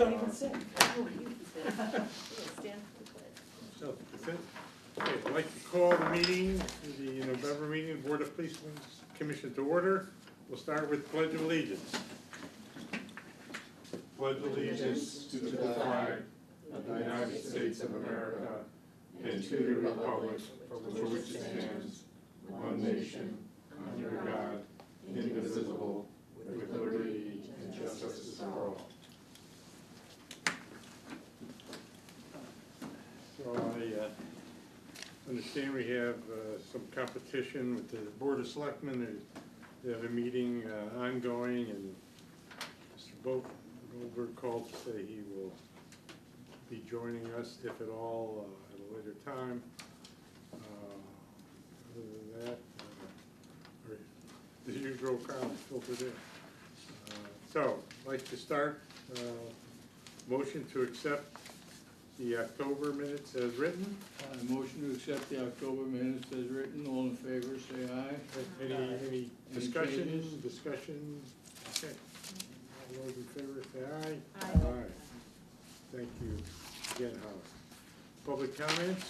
Don't even sit. Oh, you can sit. Stand for the pledge. So, that's it. Okay, I'd like to call the meeting, the November meeting, Board of Policemen's Commission to order. We'll start with Pledge of Allegiance. Pledge allegiance to the flag of the United States of America and to the republic for which it stands, one nation, under God, indivisible, with liberty and justice for all. So I understand we have some competition with the Board of Selectmen. They have a meeting ongoing, and Mr. Goldberg called to say he will be joining us, if at all, at a later time. Other than that, the usual crowd filtered in. So, I'd like to start, motion to accept the October minutes as written. Motion to accept the October minutes as written. All in favor, say aye. Any discussion? changes? Discussion? Okay. All those in favor say aye. Aye. Thank you again, Howard. Public comments?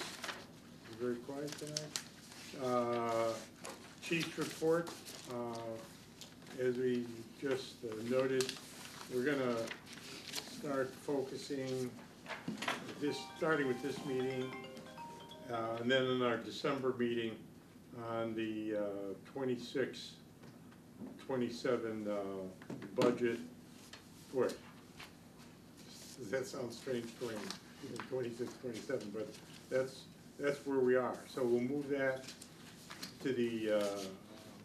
You're very quiet tonight. Chief's report. As we just noted, we're gonna start focusing starting with this meeting, and then in our December meeting on the 26, 27 budget. Boy, that sounds strange going 26, 27, but that's where we are. So we'll move that to the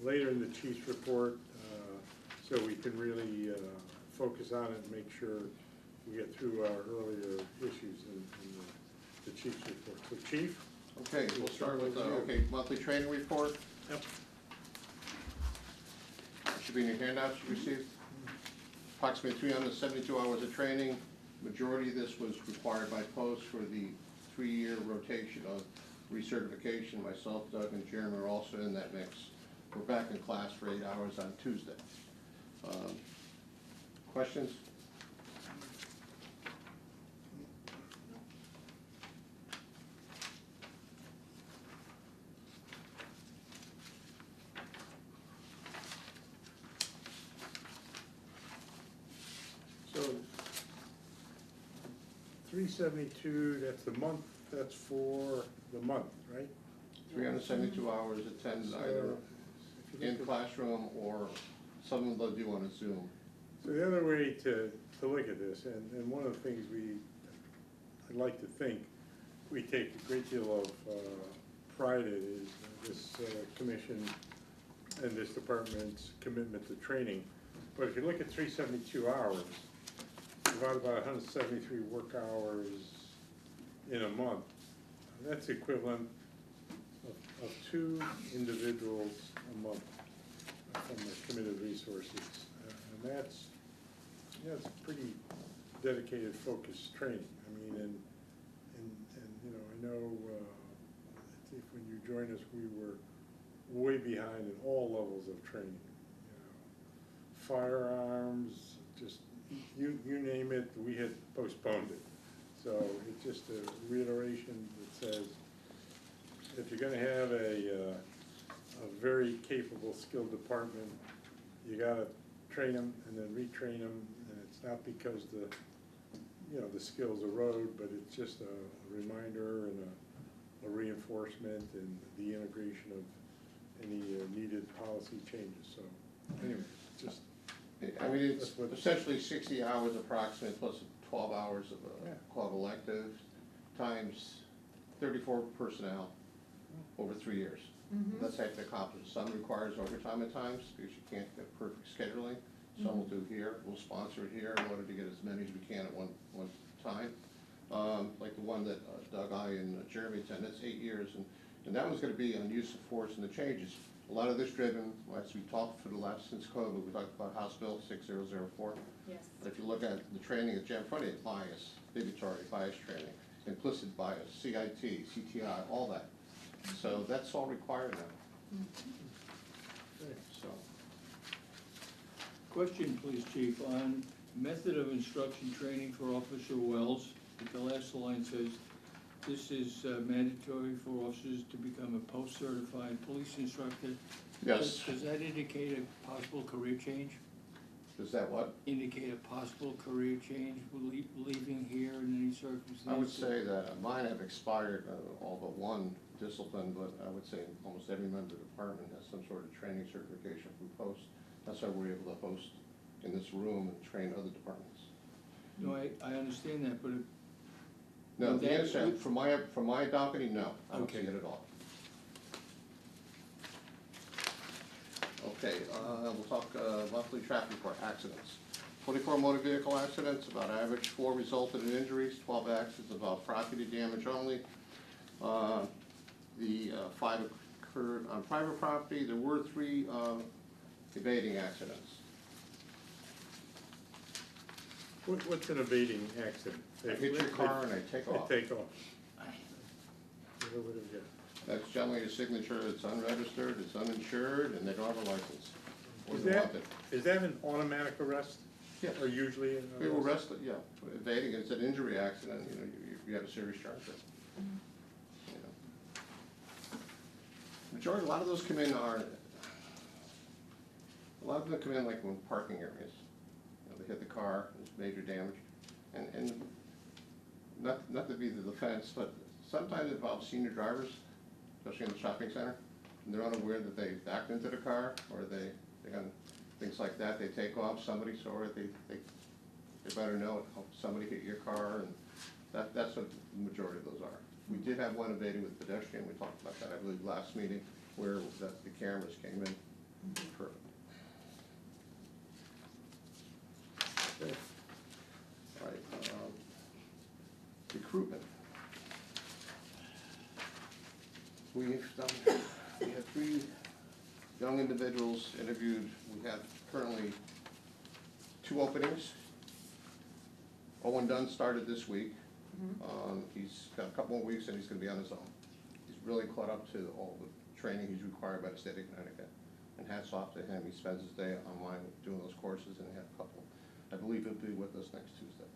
later in the chief's report, so we can really focus on it and make sure we get through our earlier issues in the chief's report. So, Chief? Okay, we'll start with the monthly training report. Yep. Should be in your handouts you received. Approximately 372 hours of training. Majority of this was required by post for the 3-year rotation of recertification. Myself, Doug, and Jeremy are also in that mix. We're back in class for 8 hours on Tuesday. Questions? So, 372, that's the month, that's for the month, right? 372 hours attend either If you in look at- classroom or some of them they'll do on a Zoom. So the other way to look at this, and one of the things I'd like to think, we take a great deal of pride in is this commission and this department's commitment to training. But if you look at 372 hours, divided by 173 work hours in a month, that's equivalent of 2 individuals a month from the committed resources. And that's pretty dedicated, focused training. I mean, and you know, I know, I think when you joined us, we were way behind in all levels of training. You know, firearms, just you name it, we had postponed it. So it's just a reiteration that says, if you're gonna have a very capable, skilled department, you gotta train them and then retrain them, and it's not because the skills erode, but it's just a reminder and a reinforcement and the integration of any needed policy changes. So anyway, just. I mean, it's essentially 60 hours approximately plus 12 hours of called elective times 34 personnel over 3 years. That's how to accomplish. Some requires overtime at times because you can't get perfect scheduling. Some will do here, we'll sponsor it here in order to get as many as we can at one time. Like the one that Doug, I, and Jeremy attended, that's 8 years, and that was going to be on use of force and the changes. A lot of this driven, as we talked for the last, since COVID, we talked about House Bill 6004. Yes. But if you look at the training at Gen Front, it's bias, bigotry, bias training, implicit bias, CIT, CTI, all that. So that's all required now. So. Question, please, Chief, on method of instruction training for Officer Wells. The last line says, this is mandatory for officers to become a post-certified police instructor. Yes. Does that indicate a possible career change? Does that what? Indicate a possible career change, leaving here in any circumstance? I would say that mine have expired, all but one discipline, but I would say almost every member of the department has some sort of training certification from post. That's why we're able to host in this room and train other departments. No, I understand that, but No, Would the that- answer, from my balcony, no, I don't see Okay. it at all. Okay, we'll talk monthly traffic report, accidents. 24 motor vehicle accidents, about average, 4 resulted in injuries, 12 accidents, about property damage only. The 5 occurred on private property. There were 3 evading accidents. What's an evading accident? I hit your car and I take off. They take off. What do we get? That's generally a signature, it's unregistered, it's uninsured, and they don't have a license. Or Is they that, want it. is that an automatic arrest? Yes. Or usually an We will arrest? arrest it, yeah, evading, it's an injury accident, you know, you have a serious charge there. You know. Majority, a lot of those come in are, a lot of them come in like in parking areas. You know, they hit the car, there's major damage, and not to be the defense, but sometimes it involves senior drivers, especially in the shopping center, and they're unaware that they backed into the car, or they got things like that, they take off, somebody saw it, they better know it, somebody hit your car, and that's what the majority of those are. We did have one evading with pedestrian, we talked about that, I believe, last meeting, where the cameras came in. Perfect. Okay. All right, recruitment. We have 3 young individuals interviewed. We have currently 2 openings. Owen Dunn started this week. He's got a couple more weeks and he's gonna be on his own. He's really caught up to all the training he's required by the state of Connecticut. And hats off to him. He spends his day online doing those courses, and he had a couple. I believe he'll be with us next Tuesday.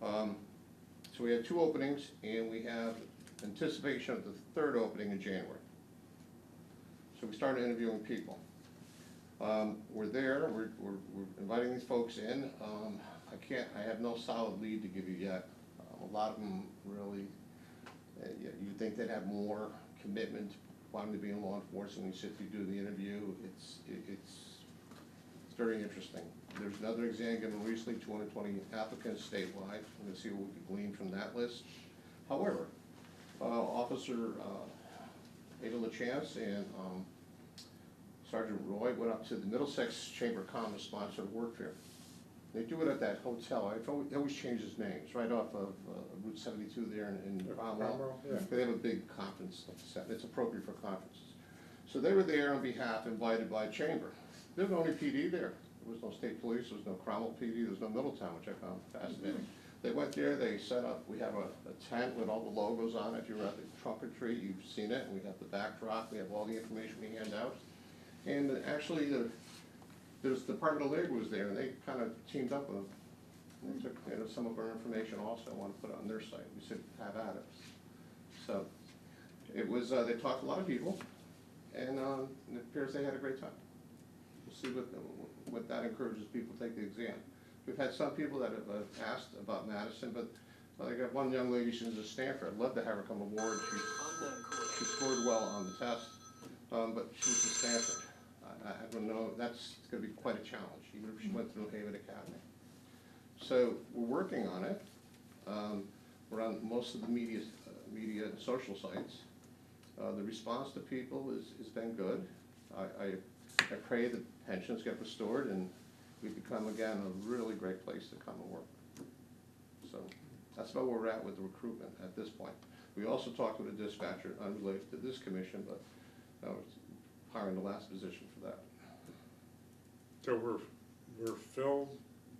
So we have 2 openings, and we have anticipation of the 3rd opening in January. So we started interviewing people. We're there, we're inviting these folks in. I have no solid lead to give you yet. A lot of them really, you'd think they'd have more commitment, wanting to be in law enforcement. When you sit through do the interview, it's very interesting. There's another exam given recently, 220 applicants statewide. We're gonna see what we can glean from that list. However, Officer Ada LaChance and Sergeant Roy went up to the Middlesex Chamber of Commerce sponsored work fair. They do it at that hotel. It always changes names, right off of Route 72 there in Cromwell. Yeah. They have a big conference set. It's appropriate for conferences. So they were there on behalf, invited by Chamber. They're the only PD there. There was no state police, there was no Cromwell PD, there was no Middletown, which I found fascinating. They went there, they set up, we have a tent with all the logos on it. If you were at the trumpetry, you've seen it. We have the backdrop, we have all the information we hand out. And actually, the Department of Labor was there, and they kind of teamed up with them. And they took some of our information also, and wanted to put it on their site. We said, have at it. So, it was, they talked to a lot of people, and it appears they had a great time. We'll see what that encourages people to take the exam. We've had some people that have asked about Madison, but I got one young lady, she's at Stanford. I'd love to have her come aboard. She scored well on the test, but she was at Stanford. I don't know, that's going to be quite a challenge, even if she went to New Haven Academy. So we're working on it. We're on most of the media and social sites. The response to people has been good. I pray that pensions get restored and we become again a really great place to come and work. So that's about where we're at with the recruitment at this point. We also talked with a dispatcher unrelated to this commission, but hiring the last position for that. So we're filled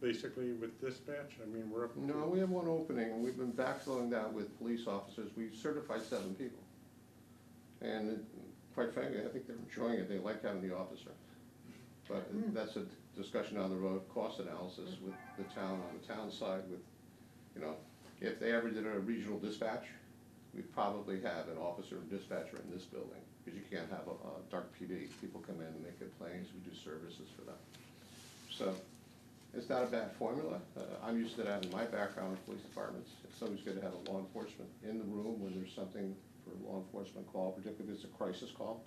basically with dispatch? I mean, we're up to... No, we have one opening, and we've been backfilling that with police officers. We've certified 7 people. And quite frankly, I think they're enjoying it. They like having the officer. But that's a discussion on the road, cost analysis with the town, on the town side with, you know, if they ever did a regional dispatch, we'd probably have an officer and dispatcher in this building, because you can't have a dark PD. People come in and make complaints, we do services for them. So, it's not a bad formula. I'm used to that in my background in police departments. It's always good to have a law enforcement in the room when there's something for a law enforcement call, particularly if it's a crisis call.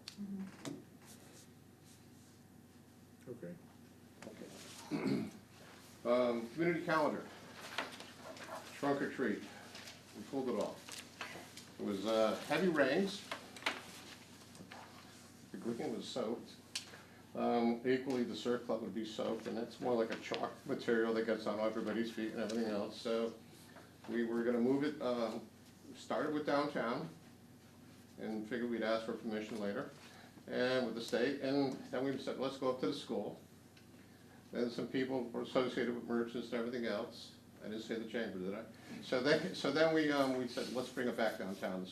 Okay. Community calendar, trunk or treat, we pulled it off. It was heavy rains, the green was soaked. Equally, the surf club would be soaked, and that's more like a chalk material that gets on everybody's feet and everything else. So we were gonna move it, started with downtown, and figured we'd ask for permission later, and with the state, and then we said, let's go up to the school. Then some people were associated with merchants and everything else. I didn't say the chamber, did I? So then we said, let's bring it back downtown.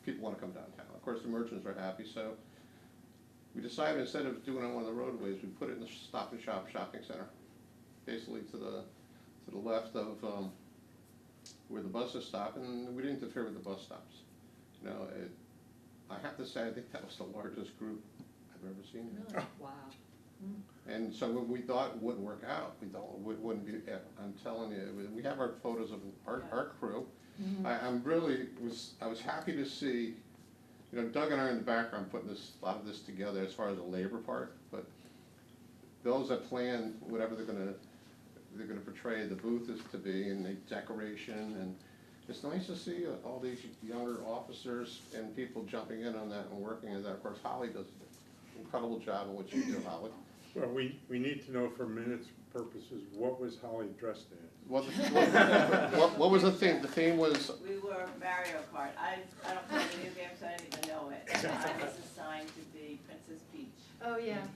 People wanna come downtown. Of course, the merchants are happy, so we decided instead of doing it on one of the roadways, we put it in the Stop and Shop shopping center. Basically to the left of where the buses stop, and we didn't interfere with the bus stops. You know, I have to say, I think that was the largest group I've ever seen. Really? Wow. And so when we thought it wouldn't work out, we thought it wouldn't be, I'm telling you, we have our photos of our crew. I was happy to see, you know, Doug and I are in the background putting a lot of this together as far as the labor part, but those that plan whatever they're gonna portray the booth is to be, and the decoration, and it's nice to see all these younger officers and people jumping in on that and working in that. Of course, Holly does an incredible job of what you do, Holly. Well, we need to know for minutes purposes, what was Holly dressed as? What was the theme? The theme was, We were Mario Kart. I don't play video games, so I didn't even know it. I was assigned to be Princess Peach, Oh, yeah.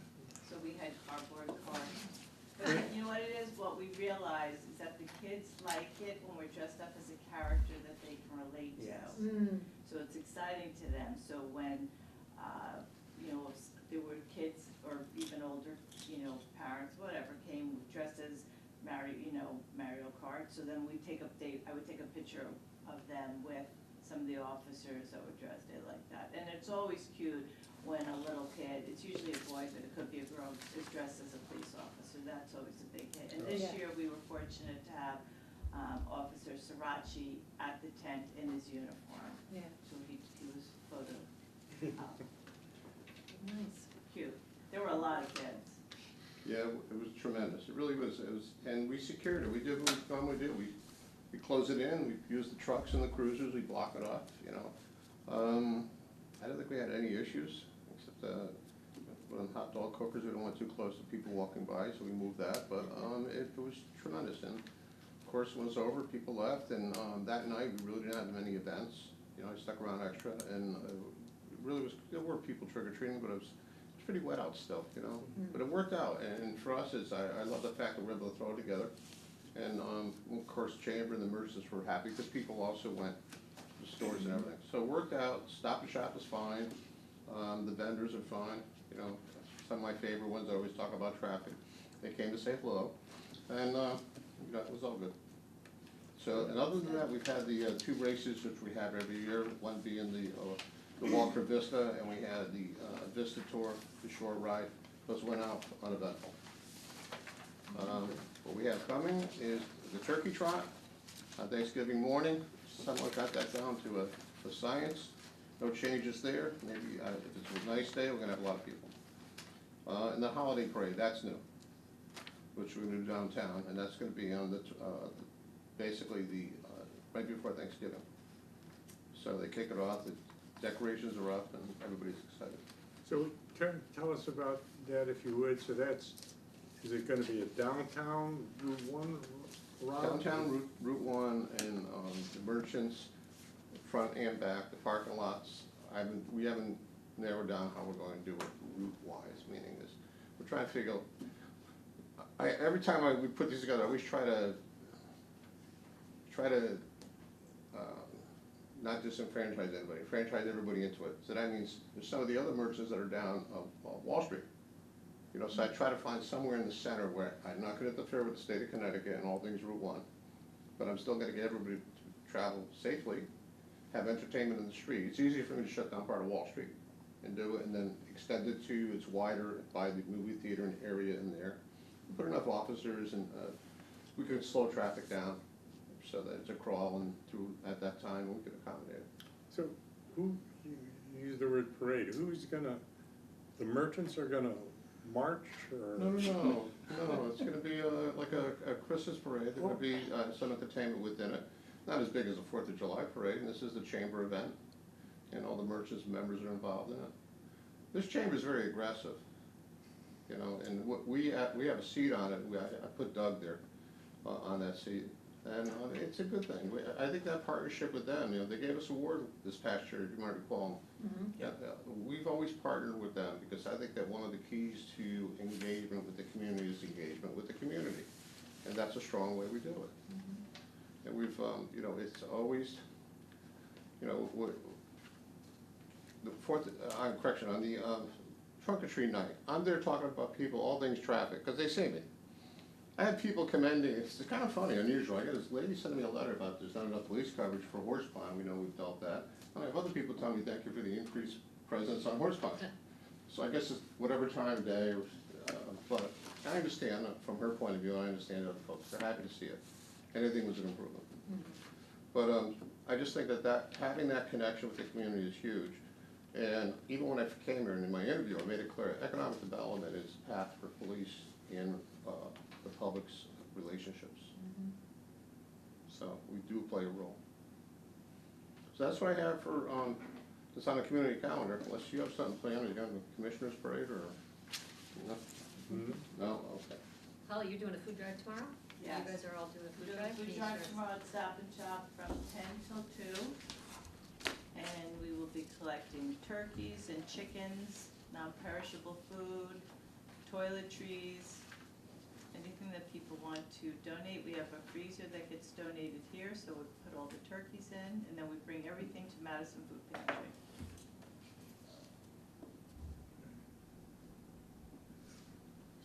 so we had cardboard cars. But you know what it is? What we realized is that the kids like it when we're dressed up as a character that they can relate to. Yes. So it's exciting to them. So when, you know, there were kids or even older, you know, parents, whatever, came dressed as Mario Kart. So then I would take a picture of them with some of the officers that were dressed like that. And it's always cute when a little kid, it's usually a boy, but it could be a girl, is dressed as a police officer. That's always a big hit. And this year, we were fortunate to have Officer Srirachi at the tent in his uniform. Yeah. So he was photo Nice. cute. There were a lot of kids. yeah, it was tremendous. It really was. And we secured it. We did what we normally do. We close it in. We use the trucks and the cruisers. We block it off. You know, I don't think we had any issues except with hot dog cookers. We don't want too close to people walking by, so we moved that. But it was tremendous. And of course, when it was over, people left. And that night, we really didn't have many events. You know, I stuck around extra, and it really was. There were people trick or treating, but it was pretty wet out still, you know, but it worked out, and for us, I love the fact that we're able to throw it together, and of course, Chamber and the merchants were happy, because people also went to stores and everything, so it worked out. Stop and Shop is fine, the vendors are fine, you know, some of my favorite ones, I always talk about traffic, they came to say hello, and it was all good. So, and other than that, we've had the two races which we have every year, one being the Walker Vista, and we had the Vista Tour, the shore ride. Those went out uneventful. What we have coming is the turkey trot on Thanksgiving morning. Someone got that down to a science. No changes there. Maybe if it's a nice day, we're gonna have a lot of people. And the holiday parade, that's new, which we're gonna do downtown, and that's gonna be on the basically right before Thanksgiving. So they kick it off. The decorations are up, and everybody's excited. So tell us about that, if you would. So is it gonna be a downtown Route 1 route? Downtown Route 1 and the merchants, front and back, the parking lots. We haven't narrowed down how we're going to do it route-wise, meaning is, we're trying to figure out, every time we put these together, I always try to not disenfranchise anybody, franchise everybody into it. So that means there's some of the other merchants that are down Wall Street. You know, so I try to find somewhere in the center where I'm not gonna interfere with the state of Connecticut and all things Route 1, but I'm still gonna get everybody to travel safely, have entertainment in the street. It's easier for me to shut down part of Wall Street and do it, and then extend it to, it's wider by the movie theater and area in there. Put enough officers and, we could slow traffic down so that it's a crawl and through at that time, we could accommodate it. So who, you use the word parade, who's gonna, the merchants are gonna march or? No, it's gonna be like a Christmas parade, there's gonna be some entertainment within it. Not as big as a 4th of July parade, and this is the chamber event, and all the merchants and members are involved in it. This chamber is very aggressive, you know, and we have a seat on it, I put Doug there on that seat, and it's a good thing. I think that partnership with them, you know, they gave us an award this past year, you might recall. We've always partnered with them, because I think that one of the keys to engagement with the community is engagement with the community, and that's a strong way we do it. And we've, you know, it's always, you know, the 4th, correction, on the trunk or treat night, I'm there talking about people, all things traffic, because they see me. I had people commending, it's kind of funny, unusual, I got this lady sending me a letter about there's not enough police coverage for horse pond, we know we've dealt that. I have other people telling me thank you for the increased presence on horse pond. So I guess it's whatever time of day, but I understand from her point of view, I understand other folks, they're happy to see it. Anything was an improvement. But I just think that having that connection with the community is huge. And even when I came here and in my interview, I made it clear, economic development is a path for police in the public's relationships. So we do play a role. So that's what I have for, it's on the community calendar, unless you have something planned, you got a commissioner's parade or, no? No, okay. Holly, you're doing a food drive tomorrow? Yes. You guys are all doing a food We're drive? doing a food Can you drive share- tomorrow at Stop and Shop from 10 till 2. And we will be collecting turkeys and chickens, non-perishable food, toiletries, anything that people want to donate. We have a freezer that gets donated here, so we put all the turkeys in, and then we bring everything to Madison Food Pantry.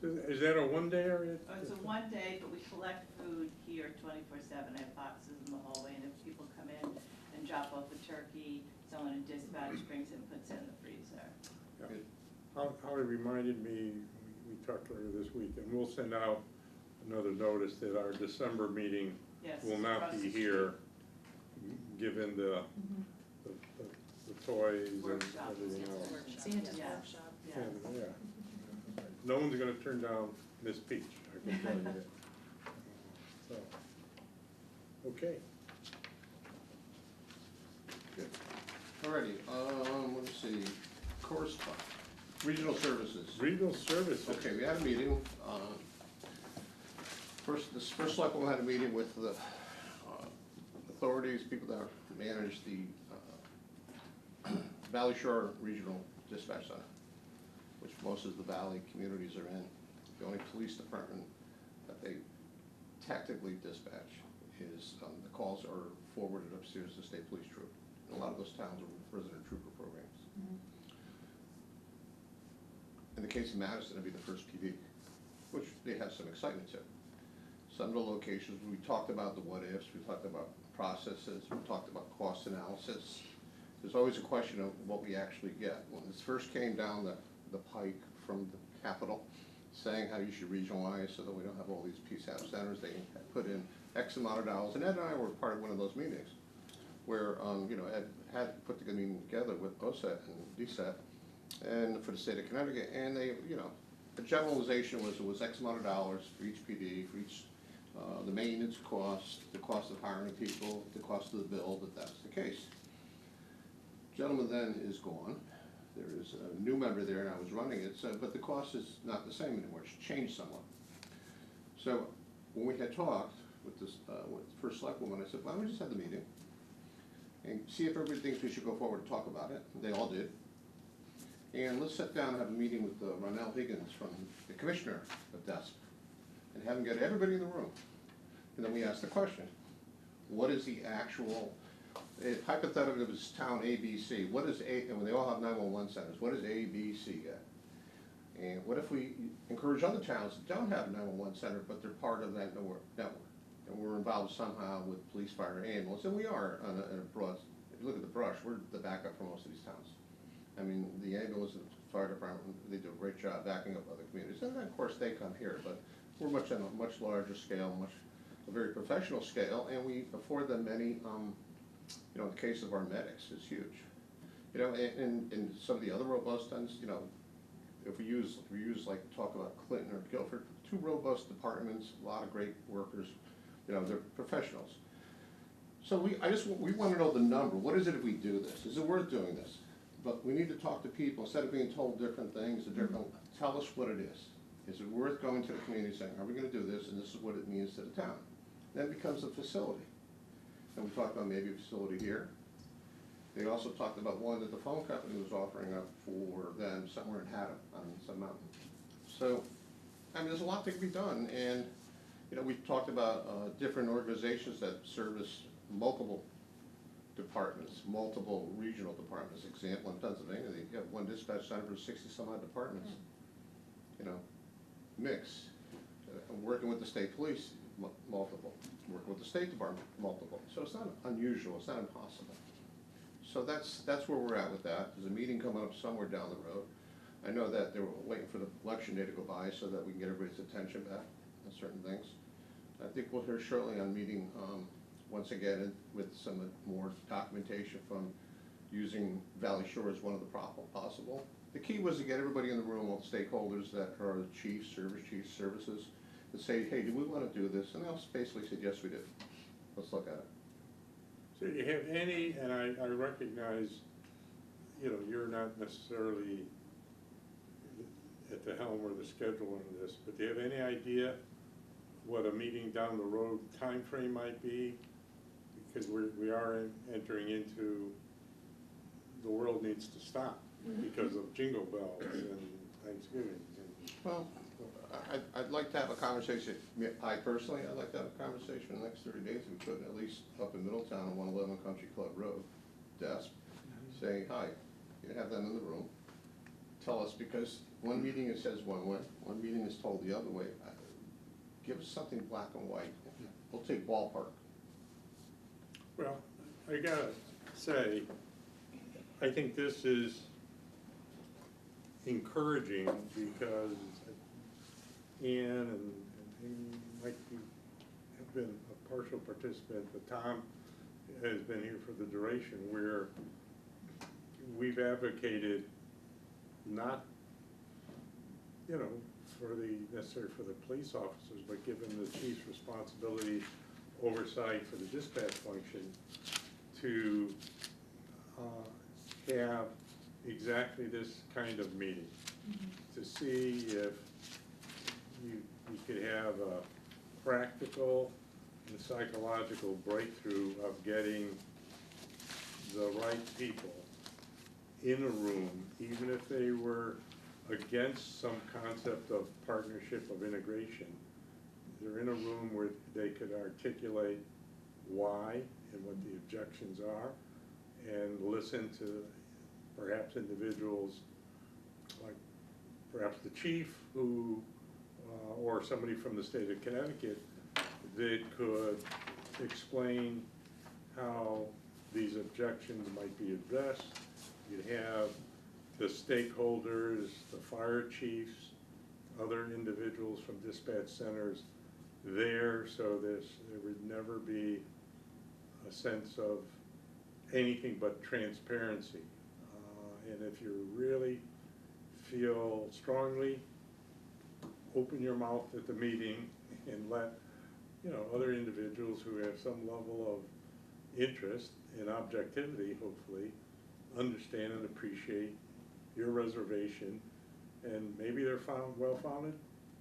So is that a one-day area? It's a one day, but we collect food here 24/7. I have boxes in the hallway, and if people come in and drop off a turkey, someone in dispatch brings it and puts it in the freezer. Yeah. Holly reminded me, we talked earlier this week, and we'll send out another notice that our December meeting Yes, will not across be the street. here, given the toys and Workshop. everything else. Santa's Yes. workshop. Yes. And, yeah. No one's gonna turn down Miss Peach, I can tell you that. So, okay. Good. Alrighty, let's see, correspondence, regional services. Regional services. Okay, we had a meeting, this first selectman had a meeting with the authorities, people that manage the Valley Shore Regional Dispatch Center, which most of the valley communities are in. The only police department that they technically dispatch is, the calls are forwarded upstairs to state police troop. A lot of those towns are resident trooper programs. In the case of Madison, it'd be the first PD, which they have some excitement to. Some of the locations, we talked about the what-ifs, we talked about processes, we talked about cost analysis. There's always a question of what we actually get. When this first came down the pike from the Capitol, saying how you should regionalize so that we don't have all these PSAP centers, they put in X amount of dollars, and Ed and I were part of one of those meetings, where, you know, Ed had put the meeting together with OSET and DSET, and for the state of Connecticut, and they, you know, the generalization was it was X amount of dollars for each PD, for each, the maintenance cost, the cost of hiring people, the cost of the bill, that that's the case. Gentleman then is gone. There is a new member there, and I was running it, so, but the cost is not the same anymore, it's changed somewhat. So, when we had talked with this, with the first select woman, I said, why don't we just have the meeting, and see if everybody thinks we should go forward and talk about it. They all did. And let's sit down and have a meeting with Ronell Higgins from the commissioner of DESP, and have him get everybody in the room. And then we ask the question, what is the actual, hypothetically, if it's town ABC, what is A, and when they all have 911 centers, what does ABC get? And what if we encourage other towns that don't have a 911 center, but they're part of that network? And we're involved somehow with police, fire, ambulance, and we are on a broad, if you look at the brush, we're the backup for most of these towns. I mean, the ambulance and the fire department, they do a great job backing up other communities, and then of course they come here, but we're on a much larger scale, a very professional scale, and we afford them many, you know, in the case of our medics, it's huge. You know, and some of the other robust ones, you know, if we use like talk about Clinton or Guilford, two robust departments, a lot of great workers, you know, they're professionals. So we want to know the number. What is it if we do this? Is it worth doing this? But we need to talk to people instead of being told different things. Tell us what it is. Is it worth going to the community saying, are we going to do this, and this is what it means to the town? Then it becomes a facility. And we talked about maybe a facility here. They also talked about one that the phone company was offering up for them somewhere in Haddam on some mountain. So, I mean, there's a lot that can be done, and you know, we've talked about different organizations that service multiple departments, multiple regional departments. Example, in Pennsylvania, they have one dispatch center for 60-some-odd departments. You know, mix. Working with the state police, multiple. Working with the State Department, multiple. So it's not unusual, it's not impossible. So that's where we're at with that. There's a meeting coming up somewhere down the road. I know that they were waiting for the election day to go by so that we can get everybody's attention back on certain things. I think we'll hear shortly on meeting once again with some more documentation from using Valley Shore as one of the possible. The key was to get everybody in the room, all the stakeholders that are the chiefs, services, and say, hey, do we want to do this? And they'll basically say, yes, we do. Let's look at it. So do you have any, and I recognize, you know, you're not necessarily at the helm or the scheduler of this, but do you have any idea what a meeting down the road time frame might be? Because we are entering into, the world needs to stop because of jingle bells and Thanksgiving. Well, I'd like to have a conversation, I'd like to have a conversation in the next 30 days, if we could, at least up in Middletown on 111 Country Club Road, desk, saying, hi, you have them in the room, tell us, because one meeting it says one way, one meeting is told the other way. Give us something black and white. We'll take ballpark. Well, I gotta say, I think this is encouraging because Ann and Mike have been a partial participant, but Tom has been here for the duration, where we've advocated not, you know, necessarily for the police officers, but given the chief's responsibility, oversight for the dispatch function, to have exactly this kind of meeting, to see if you could have a practical and psychological breakthrough of getting the right people in a room, even if they were against some concept of partnership, of integration. They're in a room where they could articulate why and what the objections are, and listen to perhaps individuals like perhaps the chief who, or somebody from the state of Connecticut that could explain how these objections might be addressed. You'd have the stakeholders, the fire chiefs, other individuals from dispatch centers there, so there would never be a sense of anything but transparency. And if you really feel strongly, open your mouth at the meeting and let, you know, other individuals who have some level of interest and objectivity, hopefully, understand and appreciate your reservation, and maybe they're well-founded,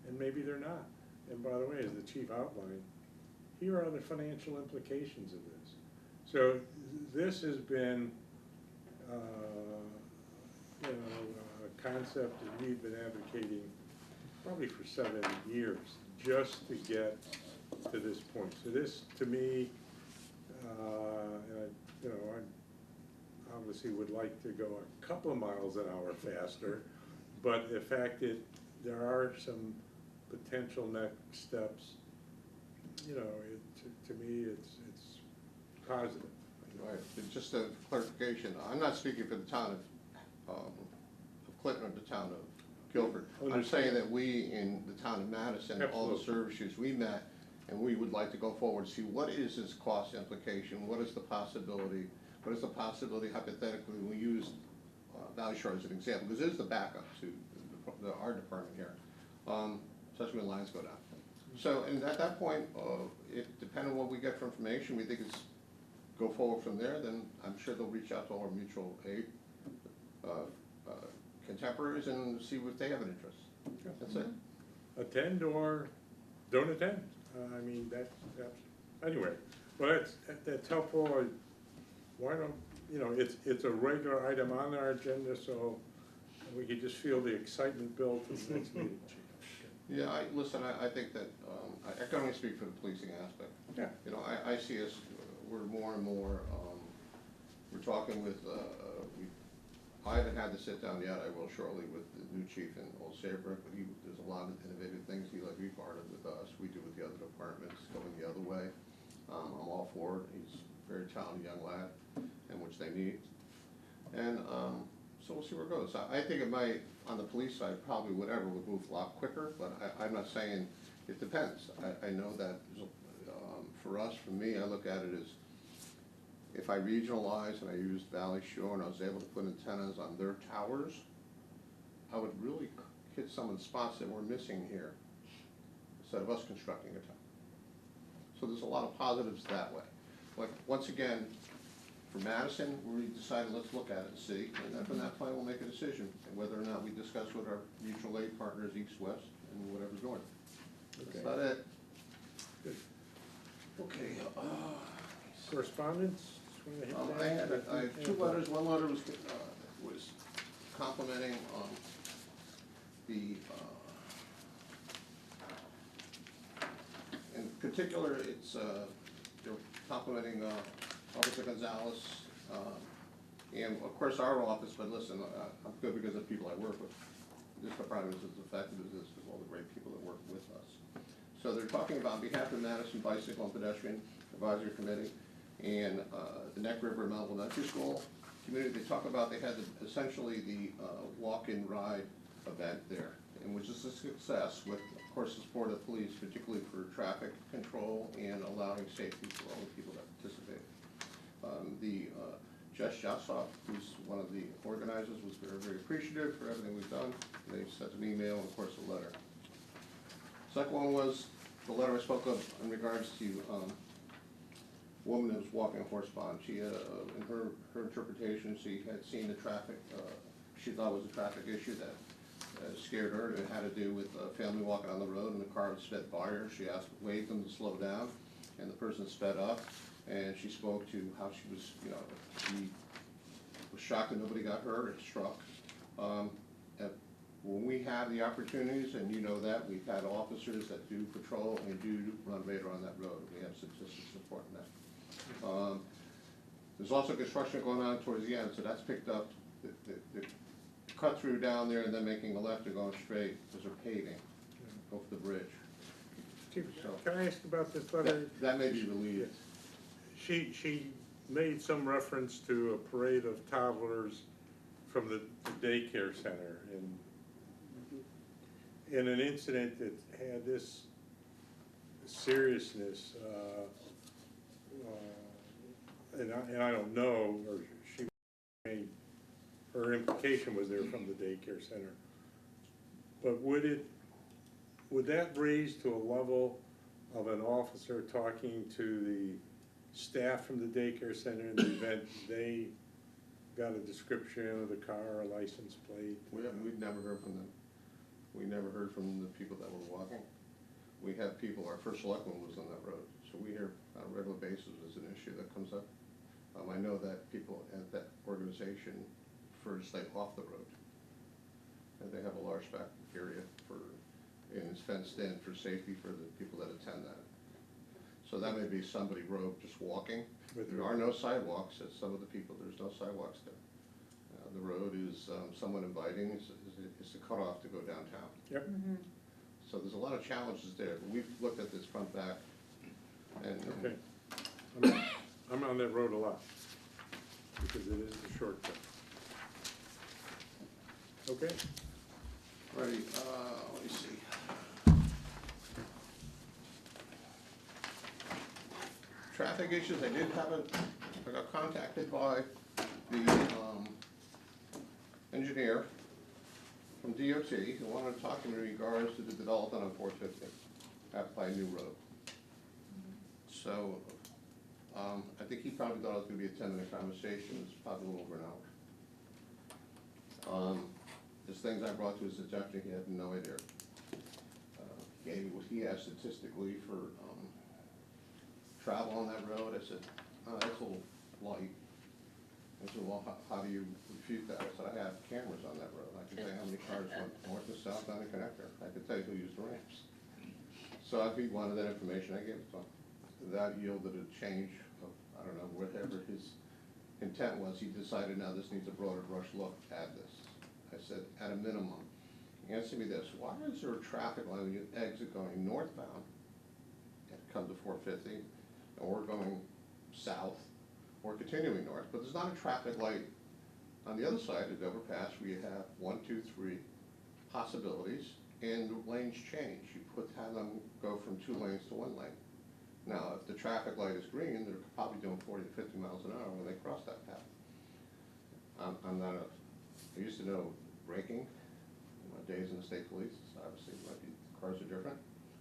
and maybe they're not. And by the way, as the chief outlined, here are the financial implications of this. So this has been, you know, a concept that we've been advocating probably for 7 years, just to get to this point. So this, to me, and I, you know, I obviously would like to go a couple of miles an hour faster, but the fact that there are some potential next steps, you know, to me, it's positive. Right, but just a clarification, I'm not speaking for the town of Clinton or the town of Guilford. I'm saying that we in the town of Madison, all the Absolutely. services we met, and we would like to go forward, see what is this cost implication, what is the possibility hypothetically, we use Valley Shore as an example, because it is the backup to our department here, especially when lines go down. So, and at that point, if depending on what we get for information, we think it's go forward from there, then I'm sure they'll reach out to our mutual aid contemporaries and see if they have an interest. That's it. Attend or don't attend. I mean, that's, anyway, well, that's helpful. Why don't, you know, it's a regular item on our agenda, so we could just feel the excitement build for the next meeting. Yeah, I think that, I can only speak for the policing aspect. Yeah. You know, I see us, we're more and more, we're talking with, I haven't had to sit down yet, I will shortly, with the new chief in Old Saybrook, but there's a lot of innovative things he'd like to be part of with us, we do with the other departments, going the other way. I'm all for it, he's a very talented young lad, and which they need. And, so we'll see where it goes. I think it might, on the police side, probably whatever would move a lot quicker, but I'm not saying, it depends. I know that, for us, for me, I look at it as, if I regionalize and I used Valley Shore and I was able to put antennas on their towers, I would really hit some of the spots that we're missing here, instead of us constructing a tower. So there's a lot of positives that way. But once again, for Madison, we decided let's look at it and see, and then from that point we'll make a decision, and whether or not we discuss with our mutual aid partners, east, west, and whatever's north. That's Okay. about it. Good. Okay, Correspondence? Just wanna hit that. I have two letters. One letter was complimenting the, in particular, it's, they're complimenting Officer Gonzalez, and of course our office, but listen, I'm good because of the people I work with. This department is as effective as this, because all the great people that work with us. So they're talking about, on behalf of Madison Bicycle and Pedestrian Advisory Committee and the Neck River Elementary School community, they talk about, they had essentially the walk-in ride event there, and which is a success with, of course, the support of the police, particularly for traffic control and allowing safety for all the people that participate. Jess Jassoff, who's one of the organizers, was very, very appreciative for everything we've done. They sent an email and, of course, a letter. Second one was the letter I spoke of in regards to a woman who was walking horsebound. She had, in her interpretation, she had seen the traffic, she thought it was a traffic issue that scared her. It had to do with a family walking on the road and the car sped by her. She waved them to slow down, and the person sped up. And she spoke to how she was, you know, she was shocked that nobody got hurt or struck. When we have the opportunities, and you know that, we've had officers that do patrol and do run radar on that road. We have statistics supporting that. There's also construction going on towards the end, so that's picked up. The cut through down there and then making a left and going straight, because they're paving over the bridge. Chief, can I ask about this letter? That may be relieved. She made some reference to a parade of toddlers from the daycare center, and in an incident that had this seriousness, and I don't know, or she made, her implication was they're from the daycare center. But would that raise to a level of an officer talking to the staff from the daycare center in the event they got a description of the car, a license plate? We've never heard from them. We never heard from the people that were walking. We have people, our first selectman was on that road, so we hear on a regular basis as an issue that comes up. I know that people at that organization prefer to stay off the road. And they have a large back area and it's fenced in for safety for the people that attend that. So that may be somebody rogue just walking. There are no sidewalks at some of the people, there's no sidewalks there. the road is somewhat inviting, it's a cutoff to go downtown. Yep. So there's a lot of challenges there, but we've looked at this front, back, and Okay. I'm on that road a lot, because it is a shortcut. Okay? Ready, let me see. Traffic issues, I did have I got contacted by the engineer from DOT who wanted to talk to me in regards to the development on 450 out by a new road. So, I think he probably thought it was gonna be a 10-minute conversation, it's probably a little over an hour. There's things I brought to his attention, he had no idea. Gave me what he has statistically for, travel on that road. I said, oh, that's a little light. I said, well, how do you refute that? I said, I have cameras on that road. I can tell you how many cars went north and south on the connector. I can tell you who used the ramps. So if he wanted that information, I gave it to him. That yielded a change of, I don't know, whatever his intent was. He decided now this needs a broader brush look at this. I said, at a minimum, answer me this, why is there a traffic light when you exit going northbound and come to 450, or going south, or continuing north, but there's not a traffic light on the other side of the overpass where you have 1, 2, 3 possibilities, and the lanes change. You have them go from 2 lanes to 1 lane. Now, if the traffic light is green, they're probably doing 40 to 50 miles an hour when they cross that path. I'm not I used to know braking, in my days in the state police, obviously cars are different,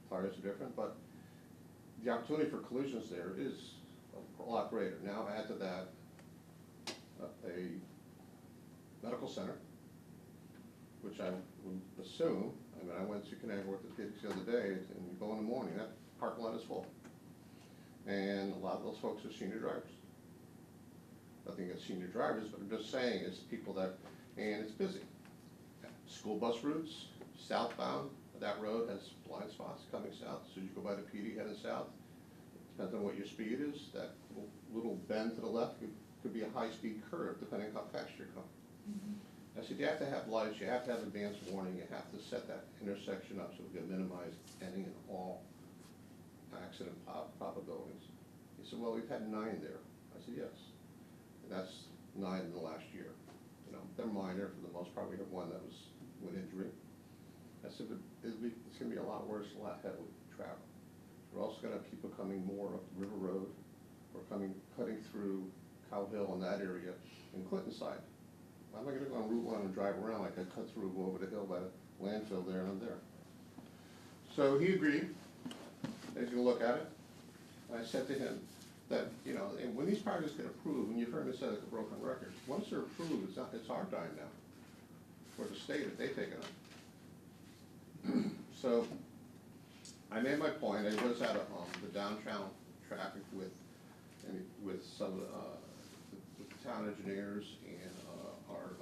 tires are different, but the opportunity for collisions there is a lot greater. Now add to that a medical center, which I would assume, I mean, I went to Connecticut Orthopedics the other day, and you go in the morning, that parking lot is full. And a lot of those folks are senior drivers. Nothing against senior drivers, but I'm just saying, it's people that, and it's busy. School bus routes, southbound, that road has blind spots coming south, so you go by the PD heading south. Depends on what your speed is, that little bend to the left could be a high-speed curve, depending on how fast you're going. I said, you have to have lights, you have to have advanced warning, you have to set that intersection up so we can minimize any and all accident probabilities. He said, well, we've had 9 there. I said, yes. And that's 9 in the last year. You know, they're minor for the most part. We have one that was with injury. I said, but it's going to be a lot worse, a lot heavily traveled. We're also going to have people coming more up River Road, or cutting through Cow Hill in that area, in Clinton side. Why am I going to go on Route 1 and drive around like I cut through, go over the hill by the landfill there, and I'm there? So he agreed. He's going to look at it. I said to him that, you know, and when these projects get approved, and you've heard me say it's a broken record, once they're approved, it's our time now for the state if they take it on. So I made my point. I was at the downtown traffic with some of the town engineers and our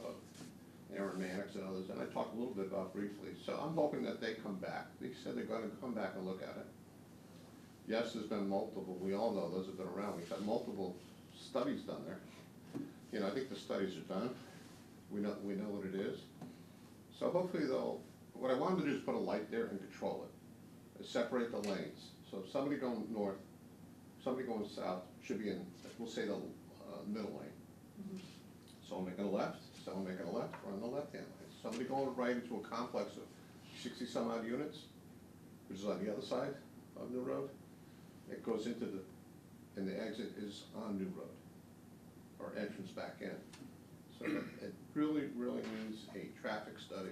Aaron Mannix and others, and I talked a little bit about briefly. So I'm hoping that they come back. They said they're going to come back and look at it. Yes, there's been multiple, we all know those have been around, we've had multiple studies done there. You know, I think the studies are done, we know what it is. So hopefully what I wanted to do is put a light there and control it, separate the lanes. So if somebody going north, somebody going south should be in, we'll say the middle lane. Someone making a left, someone making a left, or on the left-hand lane. Somebody going right into a complex of 60 some odd units, which is on the other side of New Road. It goes into and the exit is on New Road, or entrance back in. So it really, really needs a traffic study.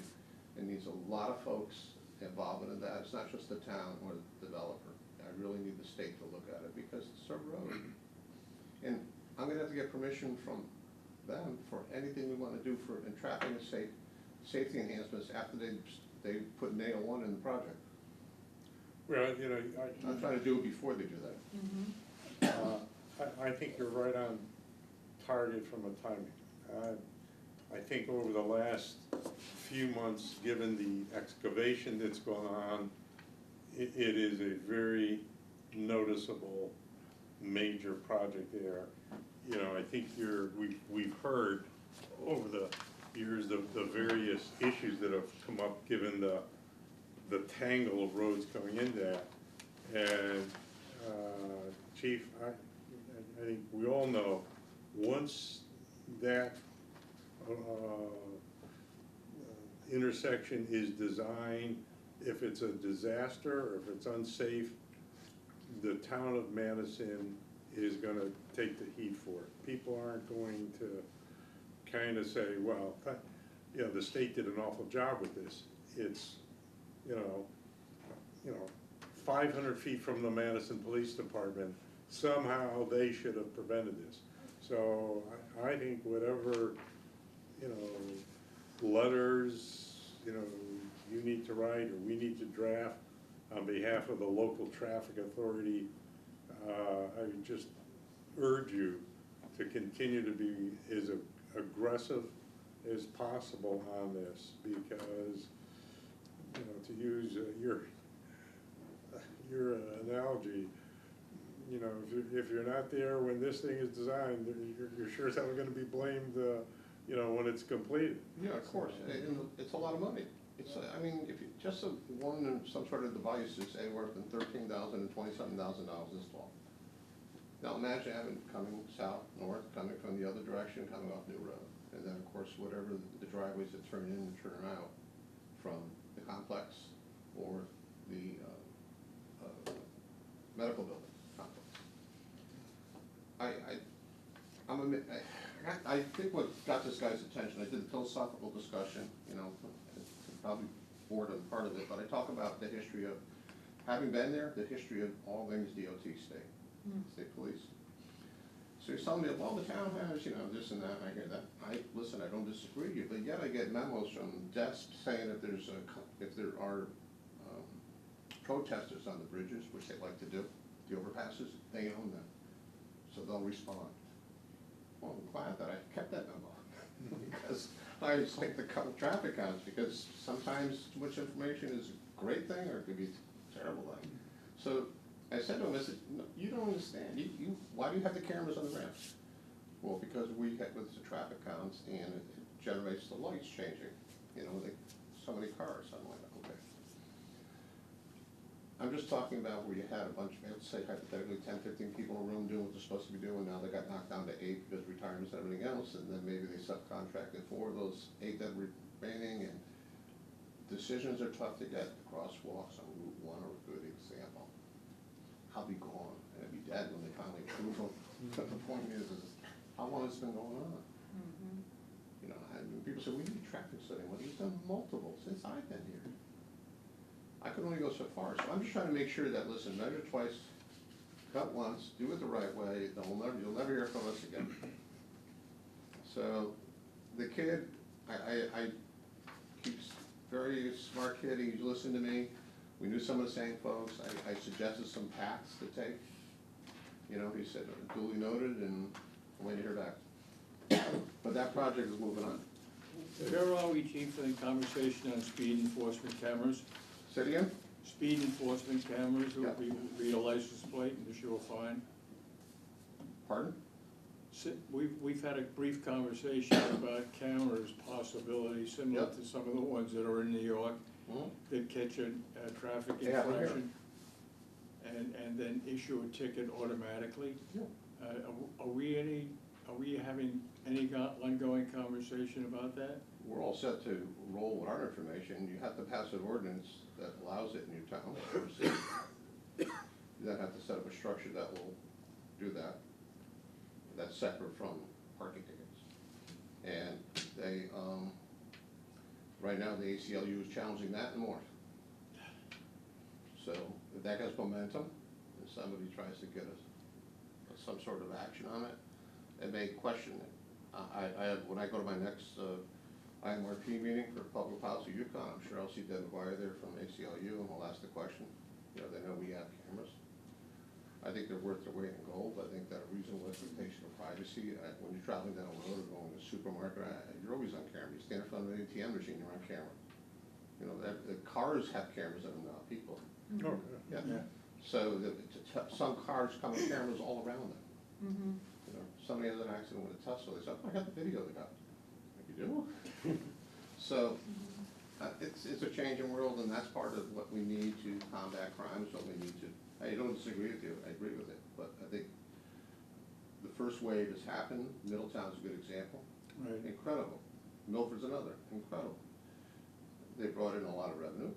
It needs a lot of folks involved in that. It's not just the town or the developer. I really need the state to look at it because it's a road. And I'm gonna have to get permission from them for anything we wanna do in traffic and safety enhancements after they put nail 1 in the project. Well, you know, I'm trying to do it before they do that. I think you're right on target from a timing. I think over the last few months, given the excavation that's going on, it is a very noticeable major project there. You know, I think we've heard over the years, the various issues that have come up, given the tangle of roads coming into that. And, Chief, I think we all know, once that intersection is designed, if it's a disaster, or if it's unsafe, the town of Madison is gonna take the heat for it. People aren't going to kind of say, well, you know, the state did an awful job with this. It's, you know, 500 feet from the Madison Police Department, somehow they should have prevented this. So I think whatever, you know, letters, you know, you need to write or we need to draft on behalf of the local traffic authority, I would just urge you to continue to be as aggressive as possible on this, because, you know, to use your analogy, you know, if you're not there when this thing is designed, you're sure as hell gonna be blamed, you know, when it's completed. Yeah, of course, and it's a lot of money. It's, I mean, if you, just one, some sort of device is anywhere from $13,000 to $20-something thousand installed. Now imagine having coming south, north, coming from the other direction, coming off New Road. And then, of course, whatever the driveways that turn in and turn out from the complex or the medical building complex. I think what got this guy's attention, I did a philosophical discussion, you know, probably bored of part of it, but I talk about the history of, having been there, the history of all things DOT state, state police. So you're telling me, well, the town has, you know, this and that, and I hear that. Listen, I don't disagree with you, but yet I get memos from desks saying that if there are protesters on the bridges, which they like to do, the overpasses, they own them, so they'll respond. Well, I'm glad that I kept that memo, because I just think the traffic counts, because sometimes too much information is a great thing, or it could be a terrible thing. So I said to him, I said, no, you don't understand, why do you have the cameras on the ramps? Well, because with the traffic counts, and it generates the lights changing, you know, so many cars. I'm like, okay. I'm just talking about where you had a bunch, let's say hypothetically 10, 15 people in a room doing what they're supposed to be doing. Now they got knocked down to 8 because retirements and everything else, and then maybe they subcontracted 4 of those 8 that were remaining, and decisions are tough to get. The crosswalks on Route 1 are a good example. I'll be gone, and I'll be dead when they finally approve them. But the point is how long has this been going on? You know, and people say, we need a traffic study. Well, he's done multiple since I've been here. I could only go so far, so I'm just trying to make sure that, listen, measure twice, cut once, do it the right way, then you'll never hear from us again. So, the kid, he's very smart kid, he's listened to me, we knew some of the same folks, I suggested some paths to take. You know, he said, duly noted, and I'm waiting to hear back. But that project is moving on. Where are we, Chief, in conversation on speed enforcement cameras? Say it again? Speed enforcement cameras, Yeah. we read a license plate and issue a fine. Pardon? We've had a brief conversation about cameras possibilities similar Yep. to some of the ones that are in New York Mm-hmm. that catch a traffic Yeah, we're here. infraction and then issue a ticket automatically. Yeah. Are we having any ongoing conversation about that? We're all set to roll with our information. You have to pass an ordinance that allows it in your town. You then have to set up a structure that will do that. That's separate from parking tickets. And they, right now, the ACLU is challenging that and more. So if that gets momentum, and somebody tries to get some sort of action on it, it may question it. When I go to my next IMRP meeting for public policy Yukon, I'm sure I'll see Deb McGuire there from ACLU, and we'll ask the question. You know, they know we have cameras. I think they're worth their weight in gold. I think that a reasonable expectation of privacy, when you're traveling down a road or going to a supermarket, you're always on camera. You stand in front of an ATM machine, you're on camera. You know, the cars have cameras in them now, people. Oh, Yeah. Yeah. So some cars come with cameras all around them. You know, somebody has an accident with a Tesla, they say, oh, I got the video they got. do. So, it's a changing world, and that's part of what we need to combat crime, is what we need to, I don't disagree with you, I agree with it, but I think the first wave has happened. Middletown's a good example. Right. Incredible. Milford's another, incredible. They brought in a lot of revenue.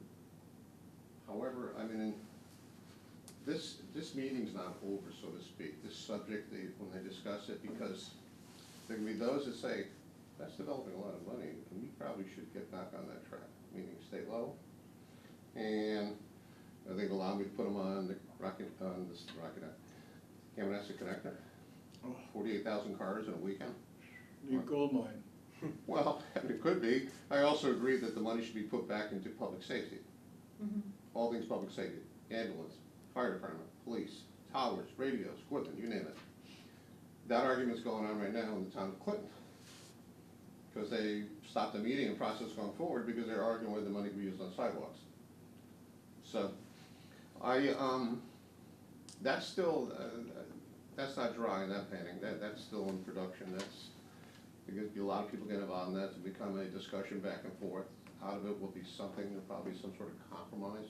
However, I mean, this meeting's not over, so to speak. This subject, when they discuss it, because there can be those that say, that's developing a lot of money, and we probably should get back on that track, meaning stay low. And I think allow me to put them on the Madison connector. 48,000 cars in a weekend. New gold mine. Well, it could be. I also agree that the money should be put back into public safety. All things public safety, ambulance, fire department, police, towers, radios, equipment, you name it. That argument's going on right now in the town of Clinton. Because they stopped the meeting and process going forward because they're arguing whether the money could be used on sidewalks. So, that's still, that's not dry, that painting, that's still in production. That's, because a lot of people get involved in that to become a discussion back and forth. Out of it will be something, probably some sort of compromise.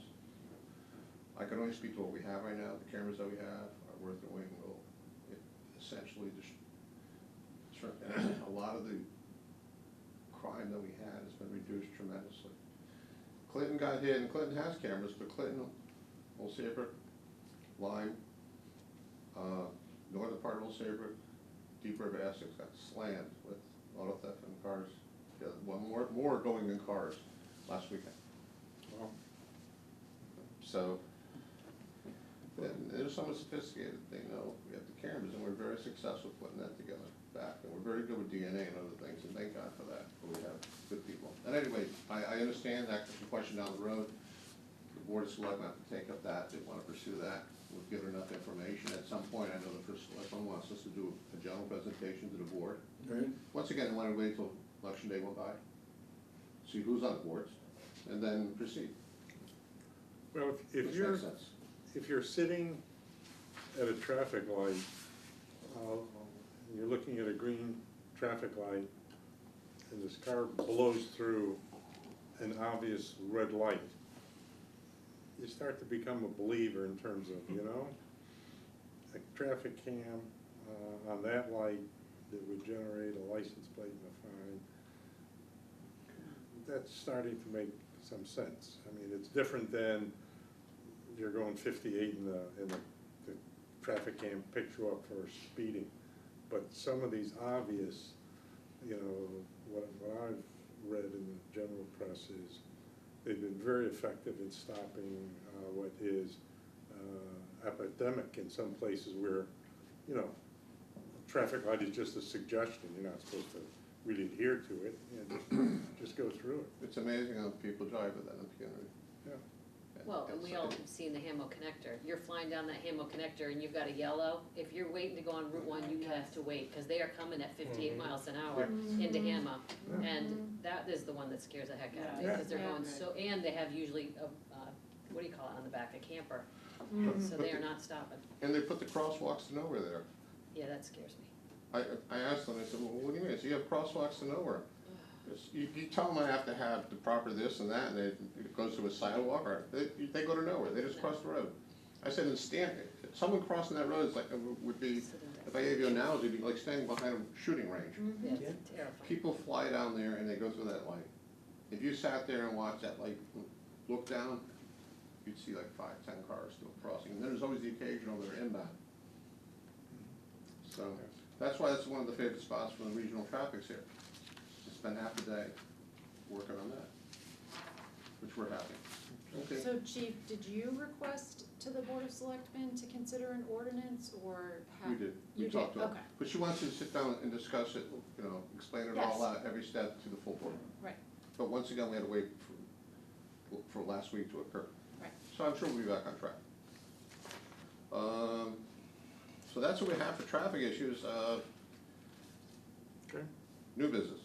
I can only speak to what we have right now. The cameras that we have are worth their weight in gold. It essentially, a lot of the crime that we had has been reduced tremendously. Clinton got hit, and Clinton has cameras, but Clinton, Old Saybrook, Lyme, northern part of Old Saybrook, Deep River Essex got slammed with auto theft and cars. Yeah, well, more going in cars last weekend. Well, So, they're somewhat sophisticated. They know we have the cameras, and we're very successful putting that together back. And we're very good with DNA and other things, and thank God for that. But we have good people. And anyway, I understand that question down the road. The Board of Selectmen have to take up that. They want to pursue that. We've given enough information. At some point, I know the first selectman wants us to do a general presentation to the board. Right. Once again, I want to wait until election day went by, see who's on the boards, and then proceed. well, if Which you're, makes sense. if you're sitting at a traffic light, and you're looking at a green traffic light, and this car blows through an obvious red light, you start to become a believer in terms of, you know, a traffic cam on that light that would generate a license plate and a fine. That's starting to make some sense. I mean, it's different than you're going 58 and the traffic cam picks you up for speeding. But some of these obvious, you know, what I've read in the general press is they've been very effective in stopping what is epidemic in some places where, you know, traffic light is just a suggestion. You're not supposed to really adhere to it, and just go through it. It's amazing how people drive with that impunity. Yeah. Well, and we all have seen the Hamo connector. You're flying down that Hamo connector and you've got a yellow. If you're waiting to go on Route 1, you have to wait, because they are coming at 58 miles an hour into Hamo. And that is the one that scares the heck out of me, Yeah. because they're going so, and they have usually a, what do you call it, on the back, a camper. So they are not stopping. And they put the crosswalks to nowhere there. Yeah, that scares me. I asked them, I said, well, what do you mean? So you have crosswalks to nowhere. You tell them I have to have the proper this and that, and it goes to a sidewalk, or they go to nowhere, they just cross the road. I said, someone crossing that road is like, would be, if I gave you an analogy, it'd be like standing behind a shooting range. Yeah, it's terrifying. People fly down there and they go through that light. If you sat there and watched that light look down, you'd see like 5, 10 cars still crossing, and then there's always the occasional that are inbound. So, that's why that's one of the favorite spots for the regional traffic's here. Spend half the day working on that, which we're happy. Okay. So Chief, did you request to the Board of Selectmen to consider an ordinance, or We did, we You talked did, to them. okay. But she wants you to sit down and discuss it, you know, explain it all Yes. out, every step to the full board. Right, But once again, we had to wait for last week to occur. right. So I'm sure we'll be back on track. So that's what we have for traffic issues. Okay. New business.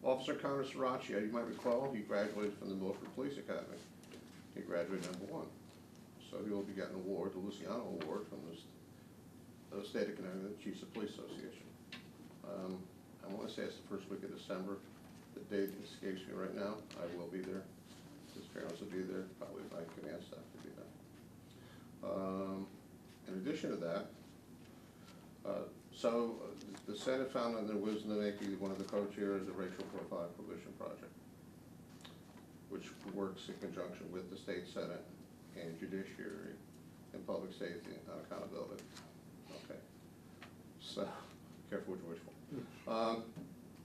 Officer Connor Sriracha, you might recall, he graduated from the Milford Police Academy. He graduated #1. So he will be getting an award, the Luciano Award from the State of Connecticut Chiefs of Police Association. I wanna say it's the first week of December. The date escapes me right now. I will be there. His parents will be there, probably my command staff will be there. In addition to that, the Senate found in their wisdom to make you one of the co-chairs of the Racial Profile Prohibition Project, which works in conjunction with the state Senate and judiciary and public safety and accountability. Okay, so careful what you wish for.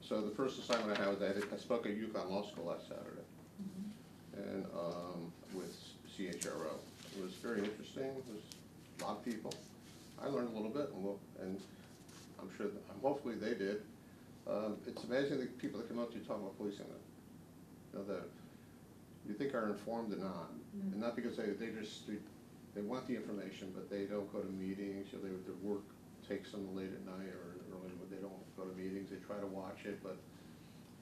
So the first assignment I had was I spoke at UConn Law School last Saturday, and with CHRO. It was very interesting. It was a lot of people. I learned a little bit, and I'm sure, hopefully they did. It's amazing the people that come up to you talk about policing them. You know, that you think are informed or not, and not because they want the information, but they don't go to meetings. You know, their work takes them late at night or early, but they don't go to meetings. They try to watch it, but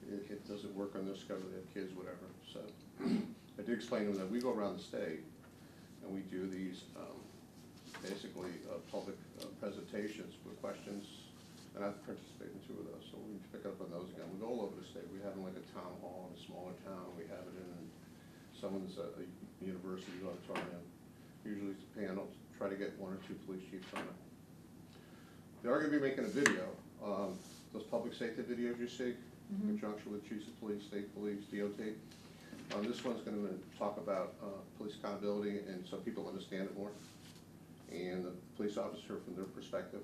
it doesn't work on their schedule. They have kids, whatever. So I did explain to them that we go around the state and we do these basically public presentations with questions, and I've participated in 2 of those, so we can pick up on those again. We go all over the state. We have it in like a town hall in a smaller town. We have it in someone's a university auditorium. Usually it's panels. Try to get 1 or 2 police chiefs on it. They are going to be making a video. Those public safety videos you see, in conjunction with chiefs of police, state police, DOT. This one's going to talk about police accountability, and so people understand it more. And the police officer from their perspective.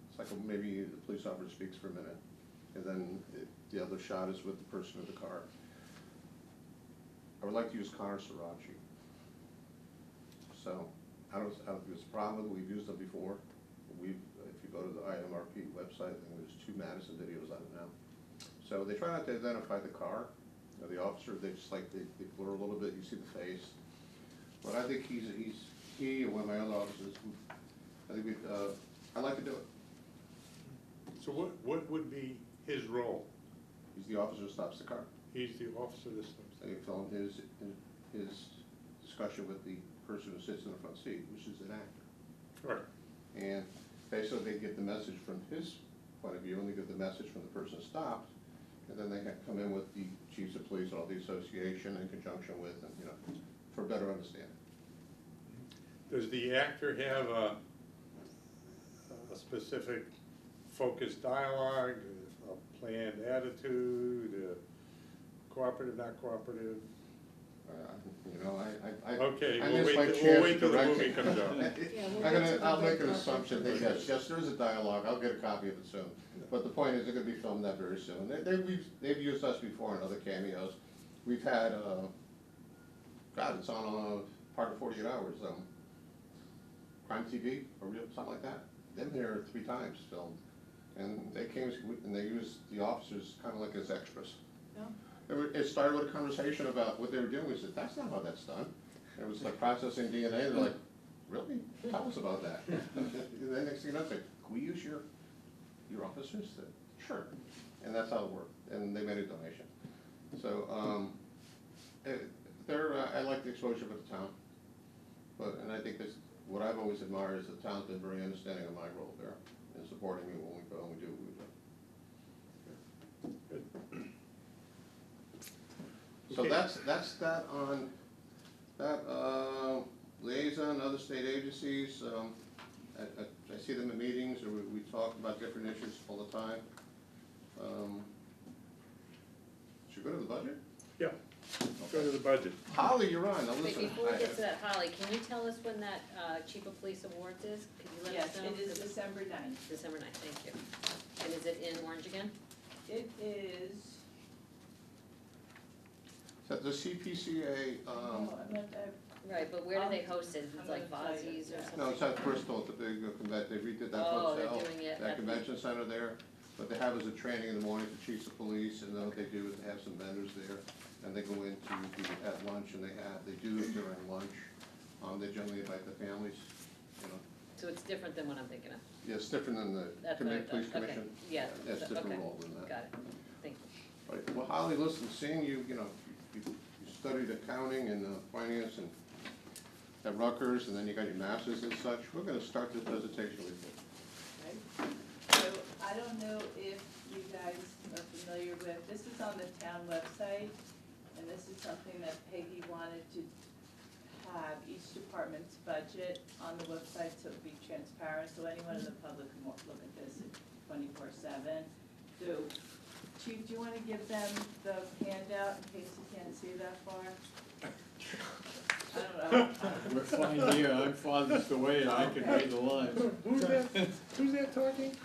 It's like maybe the police officer speaks for a minute, and then the other shot is with the person in the car. I would like to use Connor Sirachi. So I don't think there's a problem with it. We've used them before. If you go to the IMRP website, I think there's 2 Madison videos on it now. So they try not to identify the car or the officer. They just like they blur a little bit. You see the face. But I think he and one of my other officers. I think I'd like to do it. So what would be his role? He's the officer who stops the car. He's the officer that stops. They film his discussion with the person who sits in the front seat, which is an actor. Right. And basically they get the message from his point of view, and they get the message from the person stopped, and then they come in with the chiefs of police and all the association in conjunction with, and for better understanding. Does the actor have a specific focused dialogue, a planned attitude, cooperative, not cooperative? Okay, I we'll miss my wait chance till to the direct movie it. comes out. I'll make an assumption that yes, there is a dialogue. I'll get a copy of it soon. But the point is, they're going to be filmed that very soon. They've used us before in other cameos. We've had, God, it's on part of 48 Hours, Crime TV or something like that. Them here 3 times filmed, and they came and they used the officers kind of like as extras. Yeah. It started with a conversation about what they were doing. We said, "That's not how that's done." It was like processing DNA. They're like, "Really? Tell us about that." And then next thing you know, it's like, "Can we use your officers?" I said, "Sure." And that's how it worked. And they made a donation. So I like the exposure with the town, and I think what I've always admired is the town's been very understanding of my role there in supporting me when we go and we do what we do. Good. So Okay. that's that on that liaison, other state agencies. I see them in meetings, or we talk about different issues all the time. Should we go to the budget? Yeah, go to the budget. Holly, you're on. Now Wait, listen. before we get to that, Holly, can you tell us when that Chief of Police Awards is? Could you let Yes, us know? it is December 9th. December 9th, thank you. And is it in Orange again? It is, Is that the CPCA? I'm not, Right, but where do they host it? Is it like I'm gonna tell you, Vazzi's or yeah. something? No, it's at Bristol, at the big convention. They redid that Oh, hotel, they're doing it that at the- convention center there. What they have is a training in the morning for chiefs of police, and then what they do is they have some vendors there, and they go into at lunch, and they do it during lunch. They generally invite the families, So it's different than what I'm thinking of? Yeah, it's different than the That's what I police thought, okay, commission. yeah, That's a okay, different role than that. got it, thank you. Right, well, Holly, listen, seeing you studied accounting and finance and at Rutgers, and then you got your masters and such, we're gonna start this presentation with you. right? So I don't know if you guys this is on the town website, and this is something that Peggy wanted to have each department's budget on the website so it'd be transparent, so anyone in the public can look at this 24/7. So, Chief, do you wanna give them the handout in case you can't see that far? I don't know. We're fine here, I'm farthest away, I can read the lines. Who's that talking?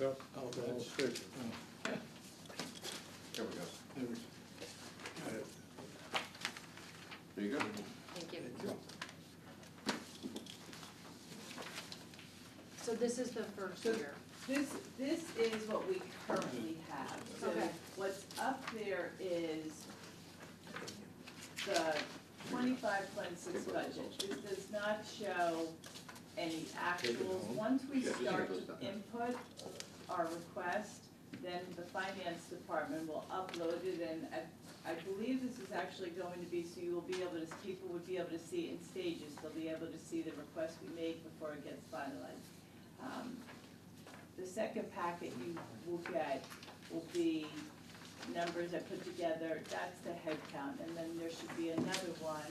No, Oh, the whole that's- station. There we go. There we- Got it. There you go. Thank you. So this is the first So- year. This is what we currently have. So Okay. what's up there is the 25-26 budget. This does not show any actuals. Once we start to input our request, then the finance department will upload it, and I believe this is actually going to be, so you will be able to, people would be able to see it in stages. They'll be able to see the request we make before it gets finalized. The second packet you will get will be numbers I put together, that's the head count, and then there should be another one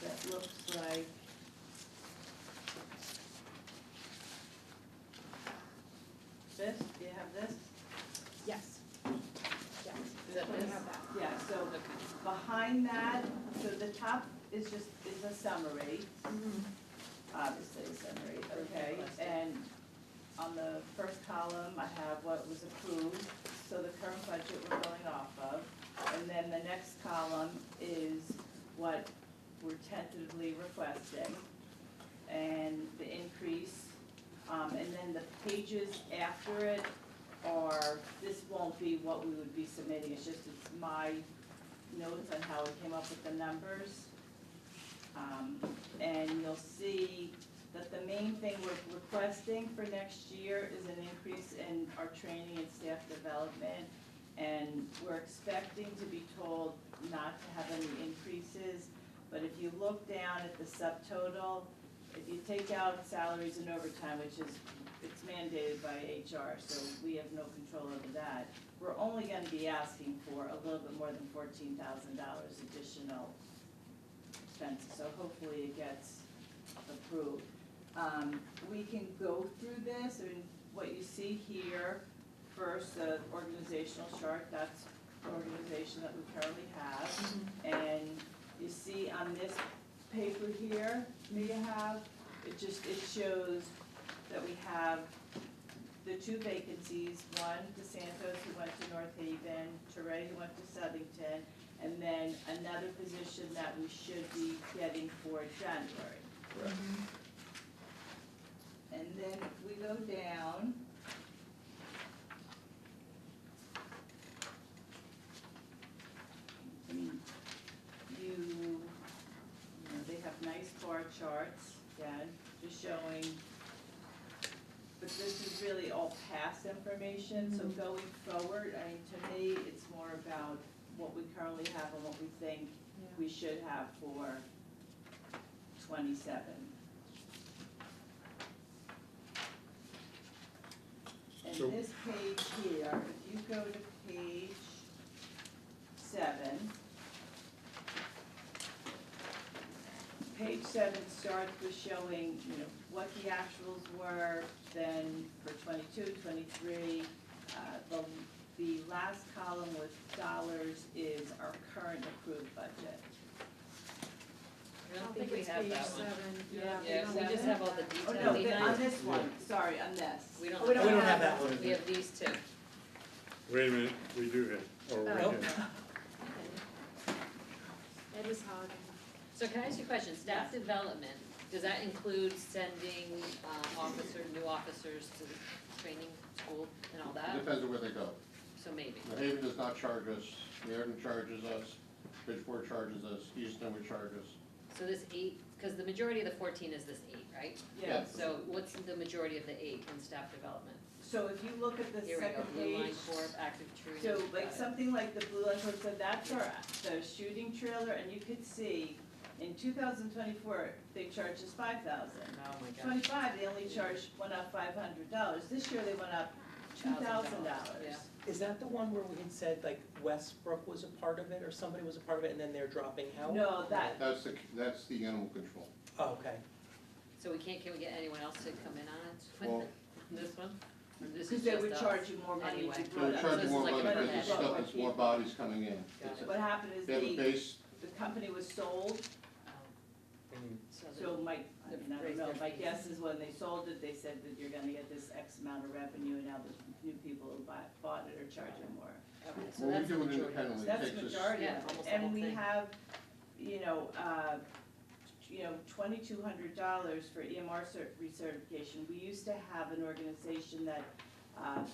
that looks like this. Do you have this? Yes. Yes. Is that We this? have that. Yeah, so Okay. behind that, so the top is just, is a summary, obviously a summary, okay? And on the first column, I have what was approved, so the current budget we're going off of. And then the next column is what we're tentatively requesting, and the increase. And then the pages after it are, this won't be what we would be submitting, it's just, it's my notes on how we came up with the numbers. And you'll see that the main thing we're requesting for next year is an increase in our training and staff development. And we're expecting to be told not to have any increases, but if you look down at the subtotal, if you take out salaries and overtime, which is, it's mandated by HR, so we have no control over that, we're only gonna be asking for a little bit more than $14,000 additional expenses, so hopefully it gets approved. We can go through this, I mean, what you see here, first, the organizational chart, that's the organization that we currently have. And you see on this paper here, we have, it shows that we have the two vacancies, one DeSantos who went to North Haven, Teray who went to Southington, and then another position that we should be getting for January. And then if we go down, I mean, you know, they have nice bar charts, again, just showing, but this is really all past information, so going forward, I mean, to me, it's more about what we currently have and what we think we should have for 27. And So- this page here, if you go to page 7, page 7 starts with showing, you know, what the actuals were, then for 22, 23, the last column with dollars is our current approved budget. I don't think we it's have page that one. 7. Yeah, Yeah, don't we have just that. have all the Oh, details no, behind. on this one, sorry, on this. We don't. Oh, we don't have that one. We have these two. Wait a minute, we do have, or we Oh. can. Ed is hogging. So can I ask you a question? Staff Yes. development, does that include sending new officers to the training school and all that? Depends on where they go. So maybe. New Haven does not charge us, Meriden charges us, Bridgeport charges us, Easton would charge us. So this 8, because the majority of the 14 is this 8, right? Yes, So what's the majority of the 8 in staff development? so if you look at the Here we go, second Blue Line page, Corp, active training. so got like it. something like the Blue Line Corp, so that's the shooting trailer, and you could see, in 2024, they charged us $5,000. Oh my gosh. 25, they only went up $500. This year, they went up $2,000. Yeah. Is that the one where we had said like Westbrook was a part of it, or somebody was a part of it, and then they're dropping out? No, that, That's the animal control. Oh, okay. So can we get anyone else to come in on it Well- with this one? Or this because is they just would us? charge you more money Anyway. to So grow they're it. So charging this more is like money a because permit. the stuff, it's more bodies coming in. Got It's it. What happened is They have a base, the company was sold, so my, I mean, I don't know, my guess is when they sold it, they said that you're gonna get this X amount of revenue, and now the new people who bought it are charging more. Okay, so well, we that's the do it majority. independently. That's It the takes us- majority Yeah, of it, almost the and whole we thing. have, $2,200 for EMR recertification. We used to have an organization that,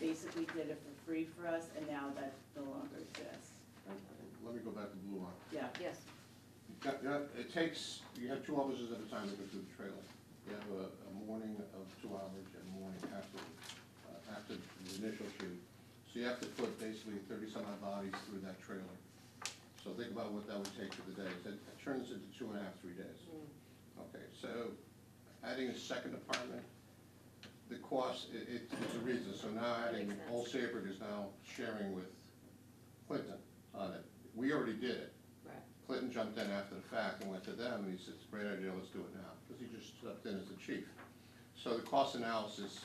basically did it for free for us, and now that no longer exists. Let me go back to Blue Line. Yeah, Yes, It takes, you have 2 officers at a time to go through the trailer. You have a morning of 2 hours and a morning after the initial shoot. So you have to put basically 30-some odd bodies through that trailer. So think about what that would take for the day. It turns into 2.5, 3 days. Okay, so adding a second department, the cost, it's a reason. So now adding, Makes sense. Old Saybrook is now sharing with Clinton on it. We already did it. right. Clinton jumped in after the fact and went to them, and he said, it's a great idea, let's do it now, because he just stepped in as the chief. So the cost analysis,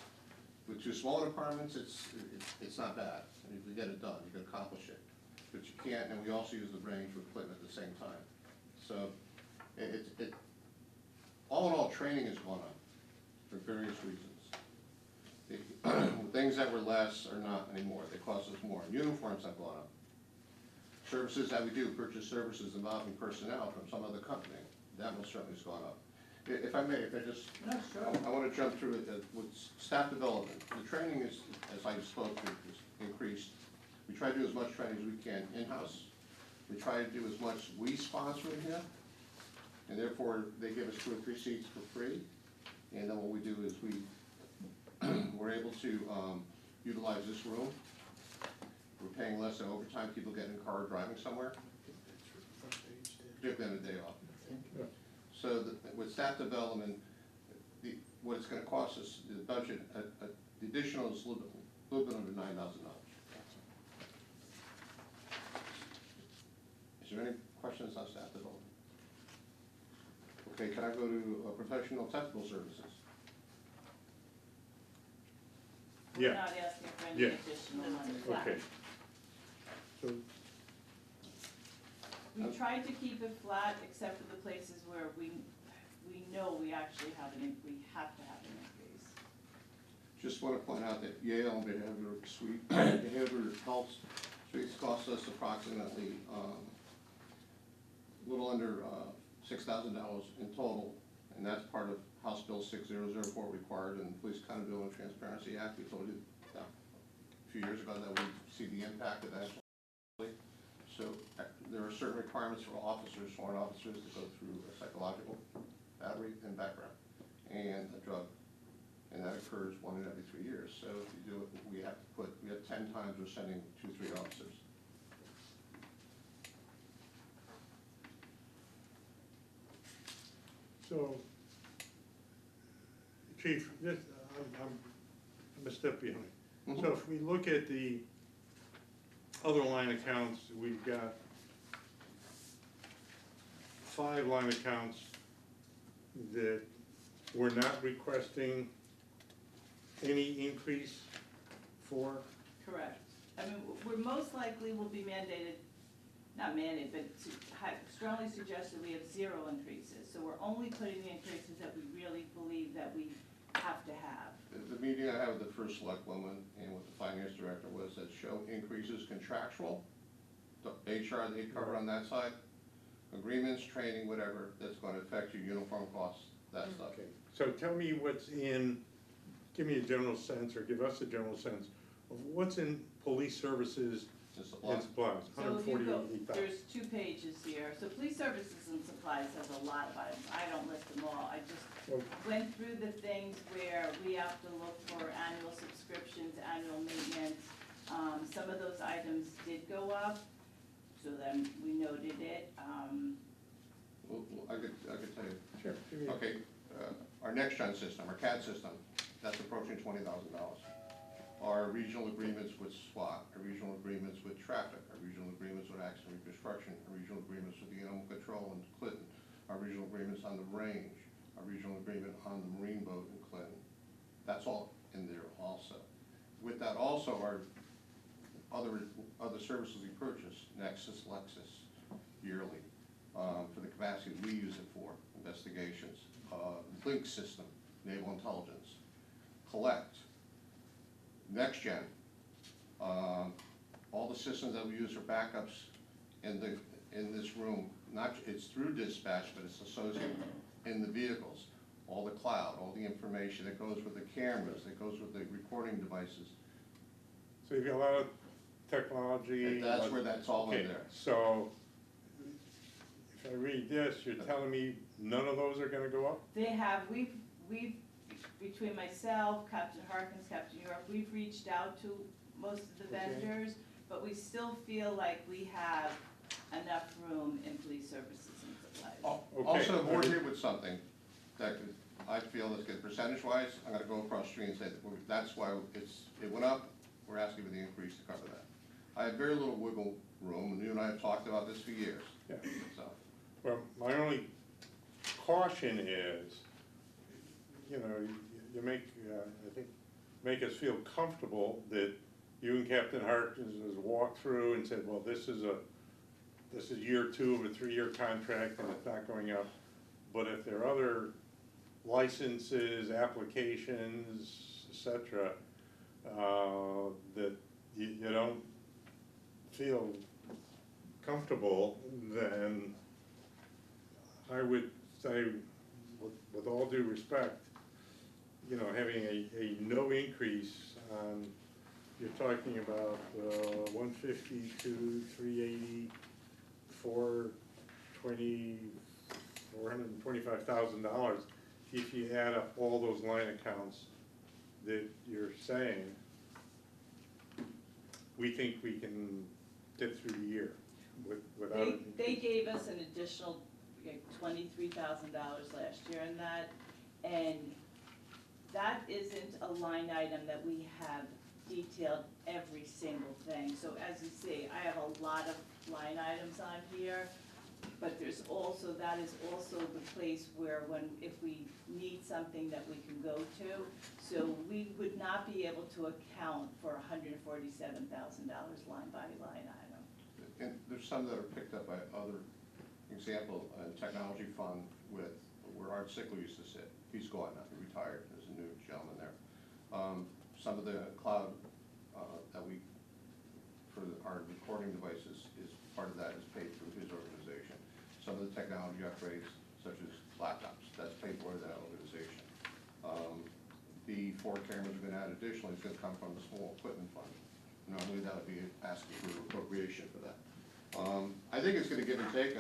with 2 smaller departments, it's not bad, and if you get it done, you can accomplish it. But you can't, and we also use the range with Clinton at the same time. So, all in all, training has gone up for various reasons. Things that were less are not anymore, they cost us more. Uniforms have gone up. Services that we do, purchase services involving personnel from some other company, that most certainly has gone up. If I may, if I just, no, sure. I want to jump through it with staff development. The training is, as I spoke to, is increased. We try to do as much training as we can in-house. We try to do as much we sponsor in here, and therefore they give us 2 or 3 seats for free. And then what we do is we're able to utilize this room. We're paying less than overtime, people get in a car driving somewhere, particularly on a day off. So with staff development, what it's gonna cost us, the budget, the additional is a little bit under $9,000. Is there any questions on staff development? Okay, can I go to professional technical services? We're Yeah. not asking for any Yeah. additional money. Okay. So, We tried to keep it flat, except for the places where we know we actually have we have to have an increase. Just want to point out that Yale Behavioral Health Suites cost us approximately a little under $6,000 in total, and that's part of House Bill 6004 required in the Police Accountability and Transparency Act. We told you a few years ago that we'd see the impact of that. So there are certain requirements for officers, sworn officers, to go through a psychological battery and background and a drug. And that occurs 1 in every 3 years. So if you do it, we have 10 times we're sending 2, 3 officers. so, Chief, this, I'm a step behind. So if we look at the other line accounts, we've got 5 line accounts that we're not requesting any increase for. Correct. I mean, we're most likely will be mandated, not mandated, but strongly suggested we have 0 increases. So we're only putting the increases that we really believe that we have to have. The meeting I had with the first selectwoman and with the finance director was that show increases contractual, the HR they cover on that side, agreements, training, whatever, that's gonna affect your uniform costs, that stuff. Okay, so tell me what's in, give me a general sense, or give us a general sense of what's in police services The and supplies. supplies, So if you go, 148,000. there's 2 pages here. So police services and supplies has a lot of items. I don't list them all. I just Well, went through the things where we have to look for annual subscriptions, annual maintenance. Some of those items did go up, so then we noted it. Well, I could tell you. Sure, give me a- Okay, our next gen system, our CAD system, that's approaching $20,000. our regional agreements with SWAT, our regional agreements with traffic, our regional agreements with accident reconstruction, our regional agreements with the animal control in Clinton, our regional agreements on the range, our regional agreement on the marine boat in Clinton. That's all in there also. With that also are other services we purchase, Nexus, Lexus, yearly, for the capacity we use it for, investigations, Link system, naval intelligence, Collect, Next Gen, all the systems that we use for backups in this room, it's through dispatch, but it's associated in the vehicles, all the cloud, all the information that goes with the cameras, that goes with the recording devices. So you've got a lot of technology. And that's where that's all in Okay, there. so if I read this, you're telling me none of those are gonna go up? They have, we've, between myself, Captain Harkins, Captain York, we've reached out to most of the Okay. vendors, but we still feel like we have enough room in police services and supplies. Okay. Also, the board hit with something that I feel is good, percentage-wise, I'm gonna go across the street and say that that's why it went up, we're asking for the increase to cover that. I have very little wiggle room, and you and I have talked about this for years, Yeah. so. Well, my only caution is, you know, you make, I think, make us feel comfortable that you and Captain Harkins has walked through and said, well, this is year 2 of a 3-year contract and it's not going up. But if there are other licenses, applications, et cetera, that you don't feel comfortable, then I would say, with all due respect, you know, having a no increase on, you're talking about 150 to 380, 425,000. If you add up all those line accounts that you're saying, we think we can get through the year without. They gave us an additional $23,000 last year in that, and that isn't a line item that we have detailed every single thing. So as you see, I have a lot of line items on here, but there's also, that is also the place where if we need something that we can go to. So we would not be able to account for $147,000 line by line item. And there's some that are picked up by other, example, technology fund with where Art Sickler used to sit. He's gone now, he retired, there's a new gentleman there. Some of the cloud that we, for our recording devices, is part of that is paid through his organization. Some of the technology upgrades, such as laptops, that's paid for that organization. The 4 cameras we're gonna add additionally is gonna come from the small equipment fund. Normally that would be asking for appropriation for that. I think it's gonna give and take.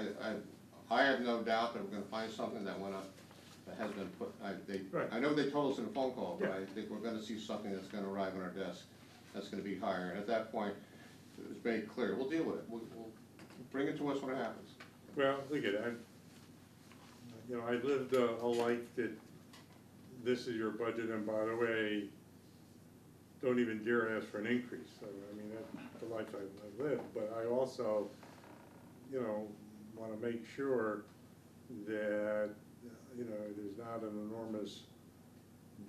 I have no doubt that we're gonna find something that went up, that has been put, Right. I know they told us in a phone call, but Yeah. I think we're gonna see something that's gonna arrive on our desk that's gonna be higher. And at that point, it's made clear, we'll deal with it. We'll bring it to us when it happens. Well, look at it, I lived a life that this is your budget, and by the way, don't even dare ask for an increase. So, I mean, that's the life I lived, but I also, you know, wanna make sure that, you know, there's not an enormous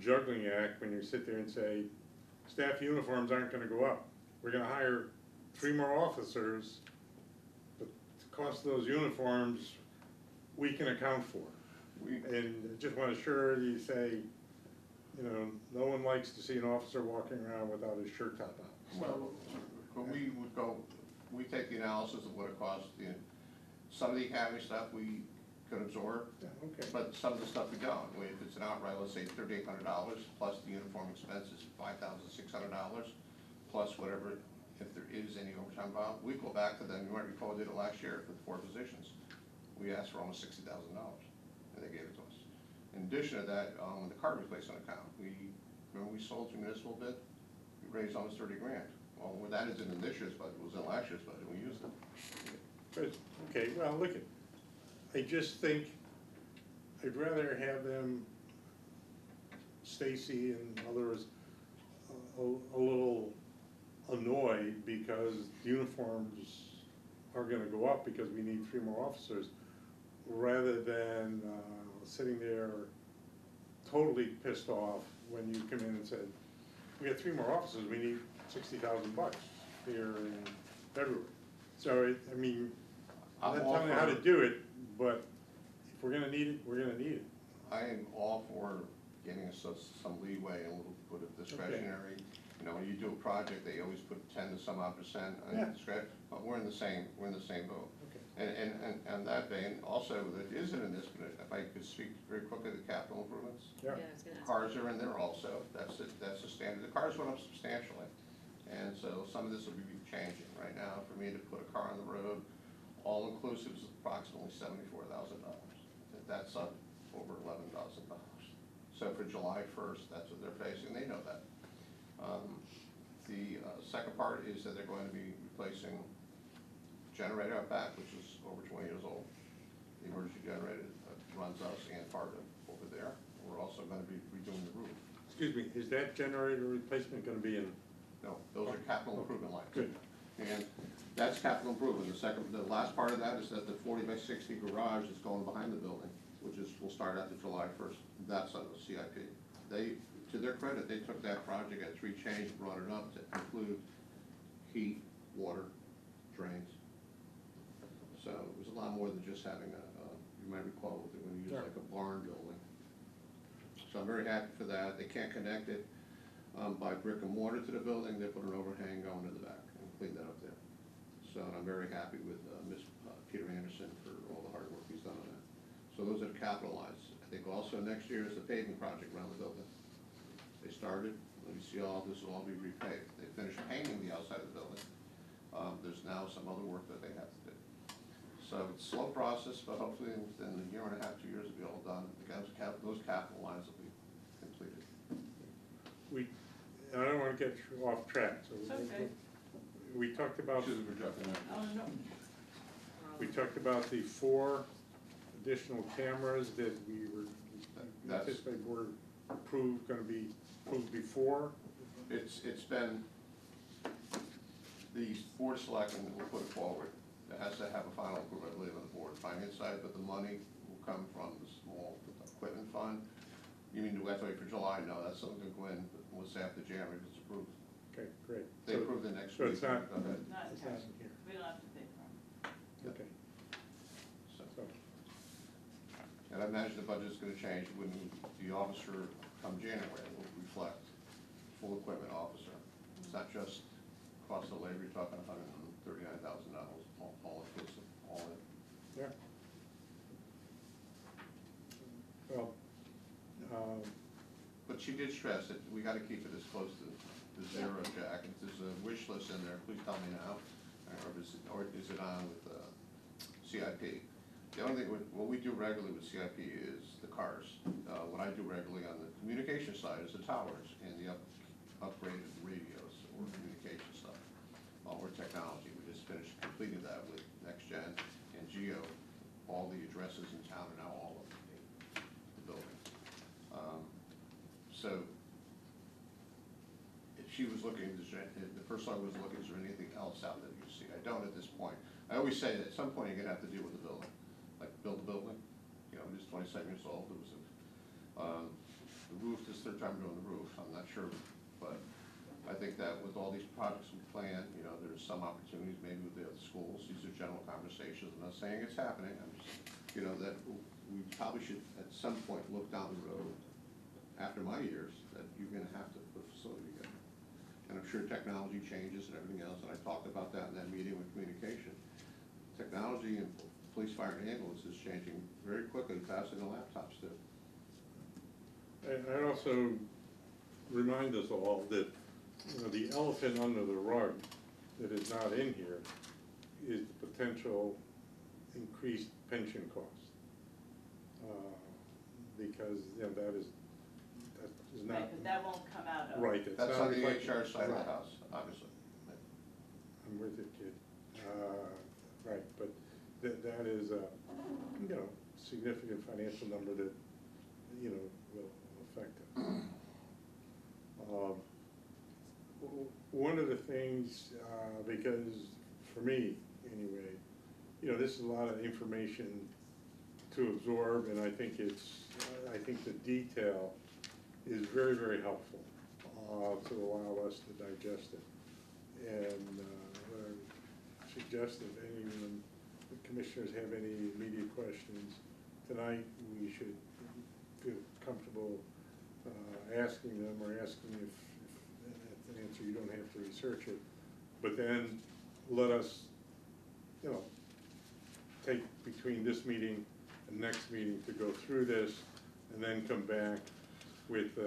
juggling act when you sit there and say, staff uniforms aren't gonna go up. We're gonna hire 3 more officers, but the cost of those uniforms, we can account for. And just want to assure you say, you know, no one likes to see an officer walking around without his shirt top on. Well, but we would go, we take the analysis of what it costs. Some of the academy stuff we could absorb, Yeah, okay. but some of the stuff we don't. If it's an outright, let's say $3,800 plus the uniform expense is $5,600 plus whatever, if there is any overtime involved, we go back to them. You might recall we did it last year with 4 positions. We asked for almost $60,000 and they gave it to us. In addition to that, the car replacement account, remember we sold to municipal bid, we raised almost 30 grand. Well, that isn't in this year's budget, it was in last year's budget, we used it. Good. Okay, well, look at, I just think I'd rather have them, Stacy and others, a little annoyed because uniforms are gonna go up because we need 3 more officers, rather than sitting there totally pissed off when you come in and said, we got 3 more officers, we need $60,000 here in February. So I mean, I'm I'm not all telling you how to for- do it, but if we're gonna need it, we're gonna need it. I am all for giving us some leeway, a little bit of discretionary. You know, when you do a project, they always put 10 to some odd percent on Yeah. discretion, but we're in the same boat. Okay. And that vein, also, that isn't in this, but if I could speak very quickly to capital improvements. Yeah, Yeah. I was gonna ask. Cars are in there also, that's the standard, the cars went up substantially. And so some of this will be changing. Right now, for me to put a car on the road, all inclusive is approximately $74,000. That's up over $11,000. So for July 1st, that's what they're facing, they know that. The second part is that they're going to be replacing generator out back, which is over 20 years old. The emergency generator runs us and part of over there. We're also going to be redoing the roof. Excuse me, is that generator replacement gonna be in? No, those are capital improvement lines. Good. And that's capital improvement. The last part of that is that the 40 by 60 garage is going behind the building, which will start after July 1st. That's under the CIP. To their credit, they took that project at 3 change and brought it up to include heat, water, drains. So it was a lot more than just having you might recall, they were going to use like a barn building. So I'm very happy for that. They can't connect it by brick and mortar to the building. They put an overhang going to the back and clean that up there. So I'm very happy with Peter Anderson for all the hard work he's done on that. So those are capitalized. I think also next year is the paving project around the building. They started, let me see, this will all be repaved. They finished painting the outside of the building. There's now some other work that they have to do. So it's a slow process, but hopefully within a year and a half, 2 years, it'll be all done. Those capital lines will be completed. I don't wanna get off track, so. It's okay. We talked about, Excuse me for jumping in. Oh, no. we talked about the 4 additional cameras that we were, That's- anticipate were approved, gonna be approved before. It's been, the board of selectmen will put it forward. It has to have a final approval, I believe, on the board finance side, but the money will come from the small equipment fund. You mean, do we have to wait for July? No, that's something to go in, once after January gets approved. Okay, great. They So- approve the next so week. it's not- Go ahead. Not It's not tax. in here. We don't have to pay for them. Okay, So, so, and I imagine the budget's gonna change when the officer come January, it will reflect full equipment officer. It's not just cost of labor, you're talking $139,000, all inclusive, all in. yeah. Well, But she did stress that we gotta keep it as close to zero, Jack. If there's a wish list in there, please tell me now. Or is it on with CIP? The only thing, what we do regularly with CIP is the cars. What I do regularly on the communication side is the towers and the upgraded radios or communication stuff, or technology. We just finished completing that with Next Gen and Geo. All the addresses in town are now all of the building. So if she was looking, the first I was looking, is there anything else out there you see? I don't at this point. I always say that at some point you're gonna have to deal with the building, like build the building. You know, it is 27 years old. It was the roof, this third time doing the roof. I'm not sure, but I think that with all these projects we plan, you know, there's some opportunities maybe with the other schools. These are general conversations. I'm not saying it's happening. I'm just, you know, that we probably should at some point look down the road after my years that you're gonna have to put a facility together. And I'm sure technology changes and everything else, and I talked about that in that meeting with communication. Technology in police, fire, and ambulance is changing very quickly, faster than laptops do. and I'd also remind us all that, you know, the elephant under the rug that is not in here is the potential increased pension cost. Because, you know, that is not. Right, but that won't come out of. Right, it's That's not on the reflected. HR side of Right. the house, obviously. I'm with you, kid. Right, but that is a, you know, significant financial number that, you know, will affect it. things, because for me, anyway, you know, this is a lot of information to absorb, and I think I think the detail is very, very helpful to allow us to digest it. And what I suggest, if any of the commissioners have any immediate questions tonight, we should feel comfortable asking them, or asking if that's an answer, you don't have to research it. But then let us, you know, take between this meeting and next meeting to go through this, and then come back with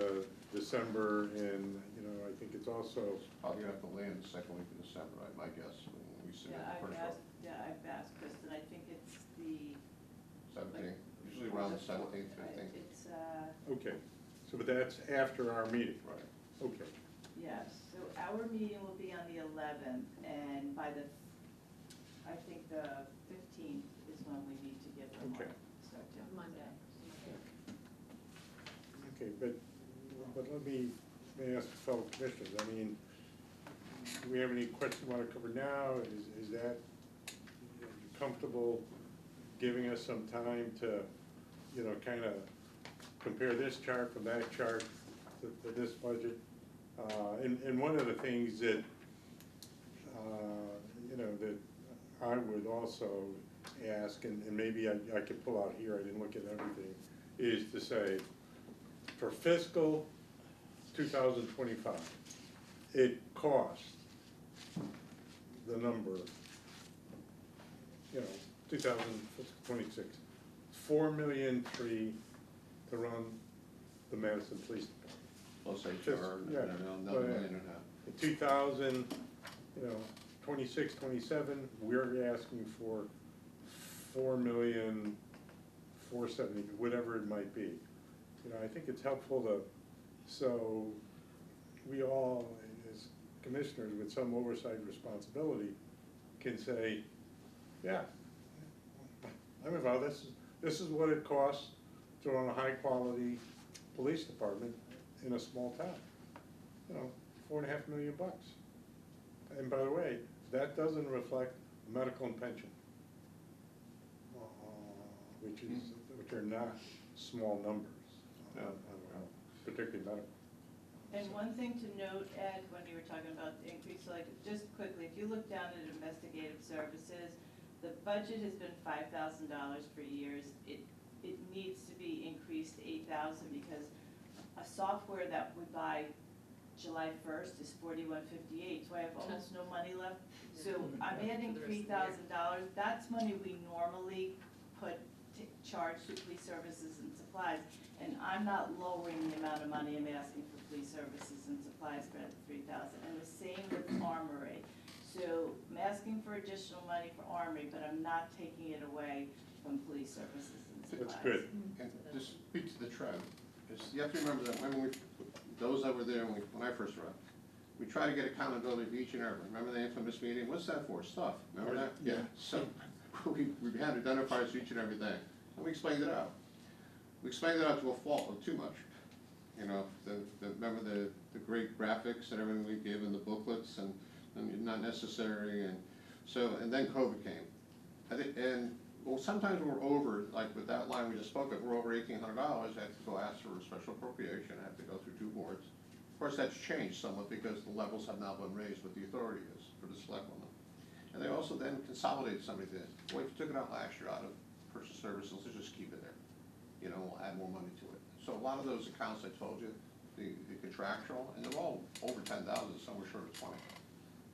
December, and, you know, I think it's also. Probably gonna have to land the second week of December, my guess, when we submit the first one. I've asked Kristen, I think it's the. 17th, usually around the 17th, 15th. It's, Okay, so but that's after our meeting. Right. Okay, yes, so our meeting will be on the 11th, and by the, I think the 15th is when we need to give them. Okay. Monday. okay, but let me ask the fellow commissioners, I mean, do we have any questions you wanna cover now? Is that, you comfortable giving us some time to, you know, kinda compare this chart from that chart to this budget? And one of the things that, you know, that I would also ask, and maybe I could pull out here, I didn't look at everything, is to say, for fiscal 2025, it cost the number, you know, 2026, $4,300,000 to run the Madison Police Department. Plus Just- HR, yeah, another but, million and a half. In 2000, you know, 26, 27, we're asking for $4,470,000, whatever it might be. You know, I think it's helpful to, so we all, as commissioners with some oversight responsibility, can say, yeah, I'm involved, this is what it costs to run a high-quality police department in a small town. You know, $4.5 million. And by the way, that doesn't reflect medical and pension, which are not small numbers, particularly medical. And one thing to note, Ed, when you were talking about the increase, like, just quickly, if you look down at investigative services, the budget has been $5,000 for years. It needs to be increased to $8,000 because a software that we buy July 1st is $41.58, so I have almost no money left. So I'm adding $3,000, that's money we normally charge to police services and supplies, and I'm not lowering the amount of money I'm asking for police services and supplies for that $3,000, and the same with armory. So I'm asking for additional money for armory, but I'm not taking it away from police services and supplies. That's good. And to speak to the trend, you have to remember that when those that were there when I first arrived, we try to get accountability for each and every. Remember the infamous meeting? What's that for? Stuff. Remember that? Yeah. So we had identifiers for each and every thing, and we explained it out. We explained it out to a fault of too much. You know, remember the great graphics and everything we gave in the booklets and not necessary, and so, and then COVID came. Well, sometimes we're over, like with that line we just spoke of, we're over $1,800, I have to go ask for a special appropriation, I have to go through 2 boards. Of course, that's changed somewhat because the levels have now been raised what the authority is for the selectmen. And they also then consolidated some of the, well, if you took it out last year out of purchase services, let's just keep it there. You know, we'll add more money to it. So a lot of those accounts I told you, the contractual, and they're all over 10,000, some were short of 20.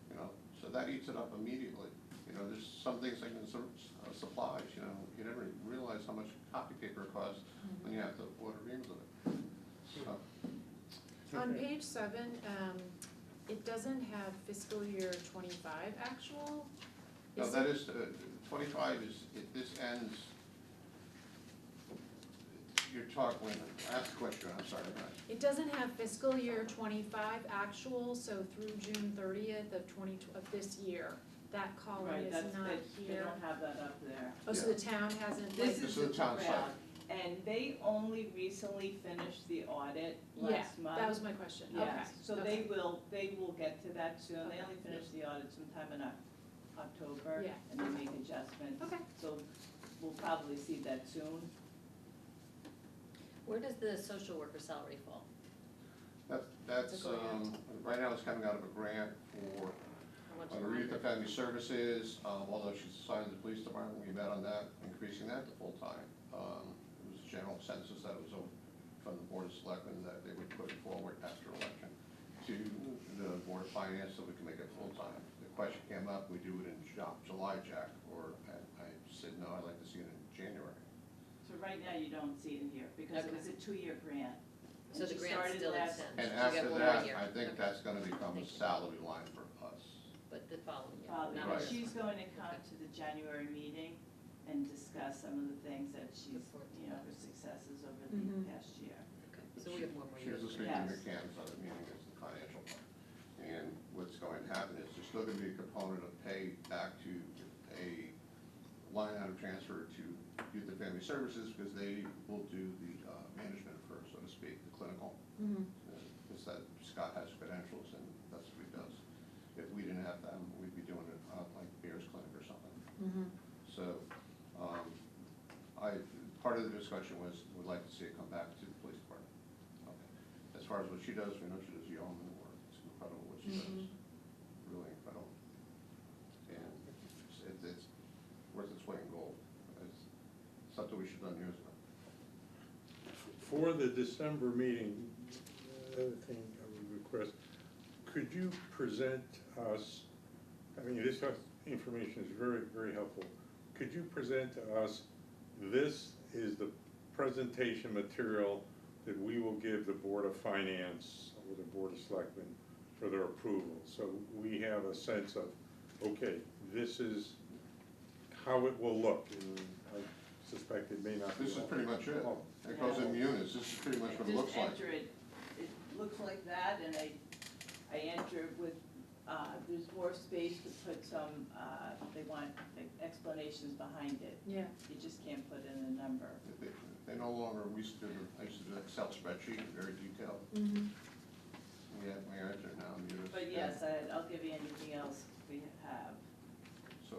You know, so that eats it up immediately. You know, there's some things like in supplies, you know, you never realize how much copy paper costs when you have to order reams of it. So. On page 7, it doesn't have fiscal year 25 actual. No, that is, 25 is, this ends, you're talking, wait a minute, ask the question, I'm sorry, guys. It doesn't have fiscal year 25 actual, so through June 30th of this year. That column Right, is that's, not they here. don't have that up there. Oh, so the town hasn't, This This is is the the town site. ground. And they only recently finished the audit Yeah, last month. that was my question, okay. Yes, so okay. they will get to that soon. They Okay. only finished the audit sometime in October. Yeah. And they make adjustments. Okay. So we'll probably see that soon. Where does the social worker salary fall? That's, a grant. right now it's coming out of a grant for How much Under Youth longer? and Family Services, although she's assigned to the police department, we met on that, increasing that to full-time. It was a general consensus that was from the Board of Selectmen that they would put it forward after election to the Board of Finance so we can make it full-time. The question came up, we do it in July, Jack, or I said, no, I'd like to see it in January. So right now you don't see it in here because it Okay. was a 2-year grant. So And the she grant started still last- extends. And You get after one more that, year. I think Okay. that's gonna become a Thank you. salary line for us. But the following year, Probably, not but this she's one. going to come Okay. to the January meeting and discuss some of the things that she's, Look forward to you know, that. her successes over the Mhm. past year. Okay, so we have one more She year. was listening Yes. to McCann's other meeting, is the financial part. And what's going to happen is there's still gonna be a component of pay back to a line item transfer to Youth and Family Services, because they will do the management for, so to speak, the clinical. Mhm. Because that Scott has credentials and that's what he does. If we didn't have them, we'd be doing it like Bears Clinic or something. Mhm. So, part of the discussion was, we'd like to see it come back to the police department. Okay. As far as what she does, we know she does yeoman work, it's incredible what she does, really incredible. And it's worth its weight in gold, it's something we should have done years ago. For the December meeting, the other thing I would request, could you present us, I mean, this information is very, very helpful. Could you present to us, this is the presentation material that we will give the Board of Finance or the Board of Selectmen for their approval? So we have a sense of, okay, this is how it will look, and I suspect it may not be. This is pretty much it. all- It goes in units, this is pretty much what it looks like. Just enter it, it looks like that, and I enter with, there's more space to put some, they want explanations behind it. Yeah. You just can't put in a number. They no longer, I used to do an Excel spreadsheet, very detailed. Mhm. We enter now in units. But yes, I'll give you anything else we have. So,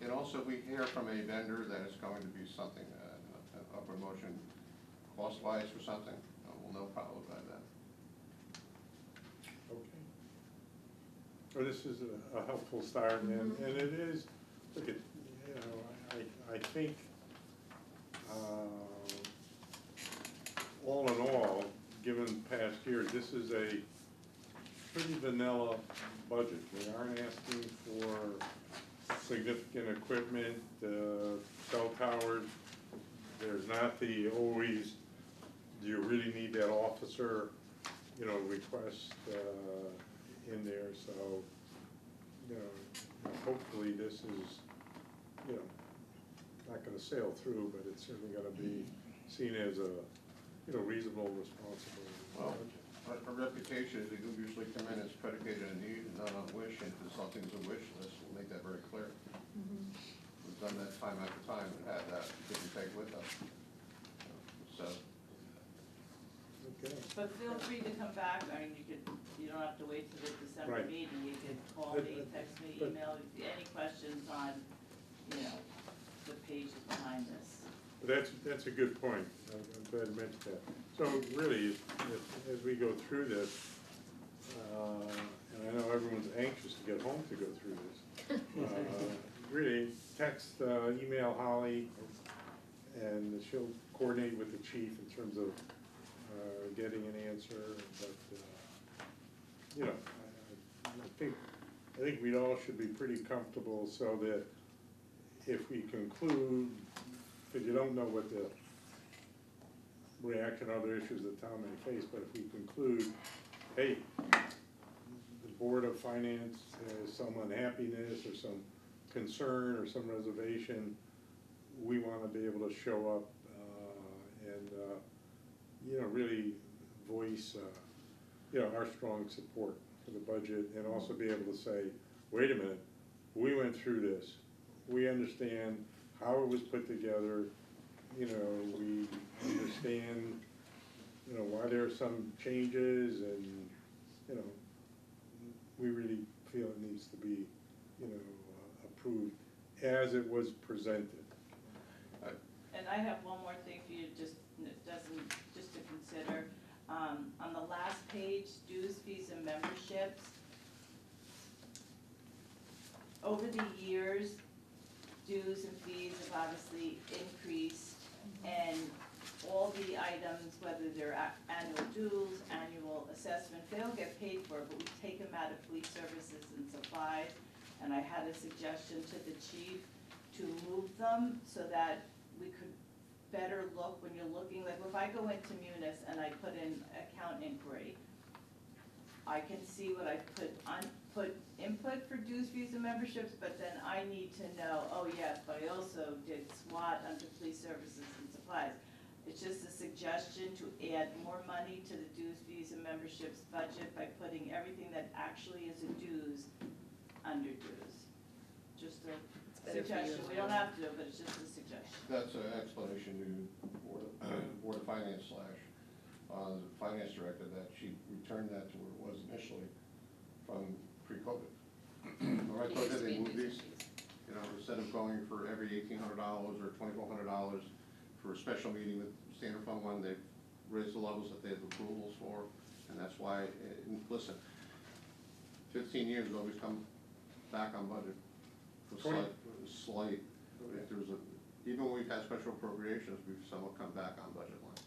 and also we hear from a vendor that it's going to be something, an upward motion cost-wise for something, we'll know probably by then. Okay. Well, this is a helpful start, and it is, look at, you know, I think, all in all, given past years, this is a pretty vanilla budget. We aren't asking for significant equipment, cell towers. There's not the always, do you really need that officer, you know, request in there, so, you know, hopefully this is, you know, not gonna sail through, but it's certainly gonna be seen as a, you know, reasonable, responsible Well, budget. our reputation is we do usually come in as predicated on need and not on wish, and if something's a wish list, we'll make that very clear. Mhm. We've done that time after time and had that give and take with us. So, Okay. But feel free to come back, I mean, you don't have to wait till the December Right. meeting, you could call But- me, text me, but- email, any questions on, you know, the pages behind this. That's a good point. I'm glad you mentioned that. So really, as we go through this, and I know everyone's anxious to get home to go through this, really, text, email Holly, and she'll coordinate with the chief in terms of getting an answer, but, you know, I think we all should be pretty comfortable so that if we conclude, because you don't know what the reaction or other issues the town may face, but if we conclude, hey, the Board of Finance has some unhappiness or some concern or some reservation, we want to be able to show up and, you know, really voice, you know, our strong support for the budget, and also be able to say, wait a minute, we went through this, we understand how it was put together, you know, we understand, you know, why there are some changes and, you know, we really feel it needs to be, you know, approved as it was presented. And I have one more thing for you, just to consider. On the last page, dues, fees, and memberships. Over the years, dues and fees have obviously increased, and all the items, whether they're annual dues, annual assessments, they don't get paid for, but we take them out of police services and supplies. And I had a suggestion to the chief to move them so that we could better look when you're looking, like if I go into Munis and I put in account inquiry, I can see what I put input for dues, fees, and memberships, but then I need to know, oh yes, but I also did SWAT under police services and supplies. It's just a suggestion to add more money to the dues, fees, and memberships budget by putting everything that actually is a dues under dues. Just a better for you suggestion, and we don't Mary. have to, but it's just a suggestion. That's an explanation to Board of Finance / the Finance Director, that she returned that to where it was initially from pre-COVID. Remember I told you they moved these, you know, instead of going for every $1,800 or $2,400 for a special meeting with standard fund one, they've raised the levels that they have approvals for, and that's why, listen, 15 years has always come back on budget for slight, if there's a, even when we've had special appropriations, we've somewhat come back on budget line,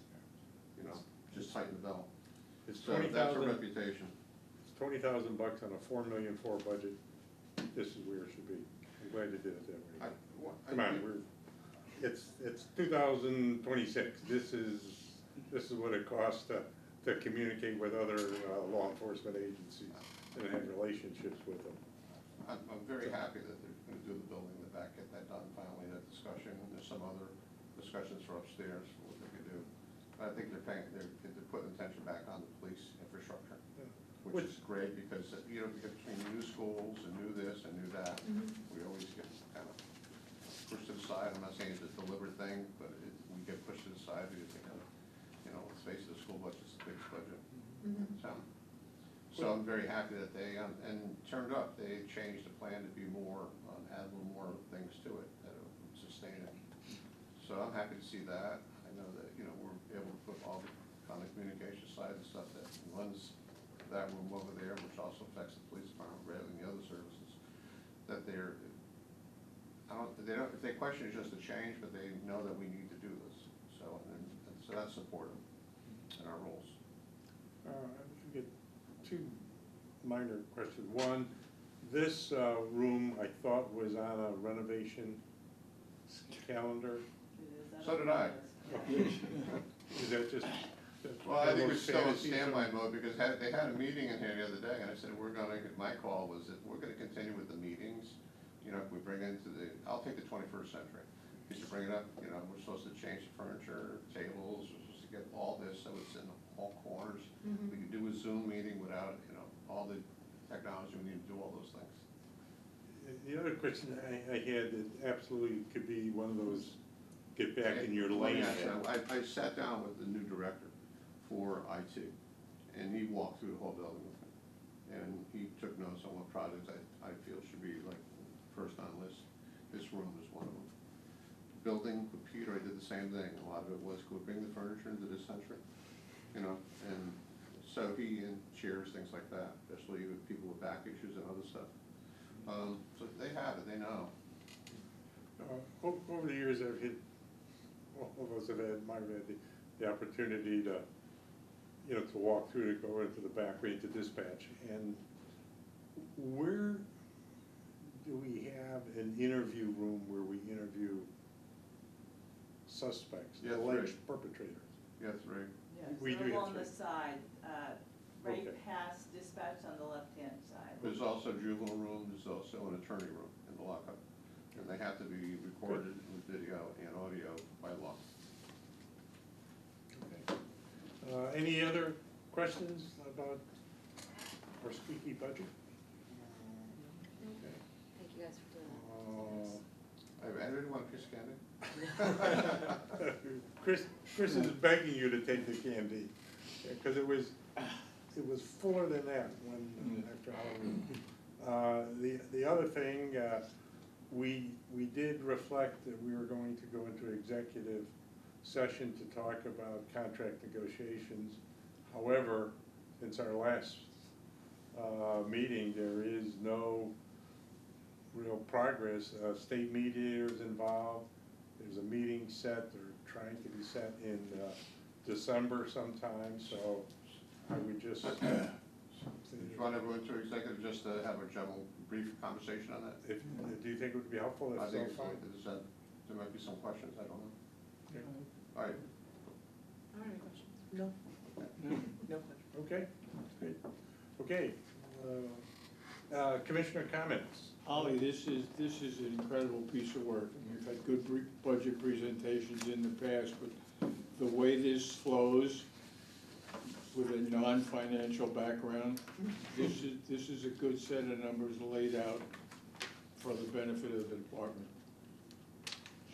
you know, just tighten the belt. It's So that's our 20,000, reputation. it's $20,000 on a $4 million budget. This is where it should be. I'm glad you did it that way. Come on, it's 2026. This is what it costs to communicate with other law enforcement agencies and have relationships with them. I'm very happy that they're gonna do the building in the back, get that done finally, that discussion. There's some other discussions for upstairs, for what they could do. But I think they're putting attention back on the police infrastructure, Yeah. which is great, because, you know, between new schools and new this and new that, we always get kind of pushed to the side. I'm not saying it's a deliberate thing, but we get pushed to the side because they kind of, you know, let's face it, the school budget's the biggest budget. So I'm very happy that they, and turned up, they changed the plan to be more, add a little more things to it that would sustain it. So I'm happy to see that. I know that, you know, we're able to put all the on the communication side, the stuff that runs that room over there, which also affects the police department rather than the other services, that they're, if they question it's just a change, but they know that we need to do this. So, so that's supportive in our roles. I get two minor questions. One, this room I thought was on a renovation calendar. So did I. Is that just? Well, I think it's still in standby mode, because they had a meeting in here the other day, and I said, my call was that we're gonna continue with the meetings. You know, if we bring into I'll take the 21st century. If you bring it up, you know, we're supposed to change the furniture, tables, we're supposed to get all this so it's in all corners. We can do a Zoom meeting without, you know, all the technology we need to do all those things. The other question I had that absolutely could be one of those get back in your Let me lane. ask you, I sat down with the new director for IT, and he walked through the whole building with me. And he took notes on what projects I feel should be like first on list. This room is one of them. Building with Peter, I did the same thing. A lot of it was, could we bring the furniture into this century? You know, and so and chairs, things like that, especially with people with back issues and other stuff. So they have it, they know. Over the years, all of us have had the opportunity to, you know, to walk through, to go into the back way into dispatch. And where do we have an interview room where we interview suspects, Yeah, alleged right. perpetrators? Yes, right. Yeah, We do so have on the three. side, right Okay. past dispatch on the left-hand side. There's also juvenile room, there's also an attorney room in the lockup. And they have to be recorded with video and audio by law. Okay. Any other questions about our squeaky budget? Okay. Thank you guys for doing that. I really want a piece of candy. Chris is begging you to take the candy, because it was fuller than that when, after Halloween. The other thing, we did reflect that we were going to go into executive session to talk about contract negotiations. However, since our last meeting, there is no real progress. State mediators involved. There's a meeting set, or trying to be set in December sometime, so I would just. Do you want to go into executive just to have a general brief conversation on that? Do you think it would be helpful? I If think so, fine. there might be some questions, I don't know. Yeah. All right. I don't have any questions. No, no. Okay, great. Okay, Commissioner comments? Holly, this is an incredible piece of work. We've had good budget presentations in the past, but the way this flows with a non-financial background, this is a good set of numbers laid out for the benefit of the department.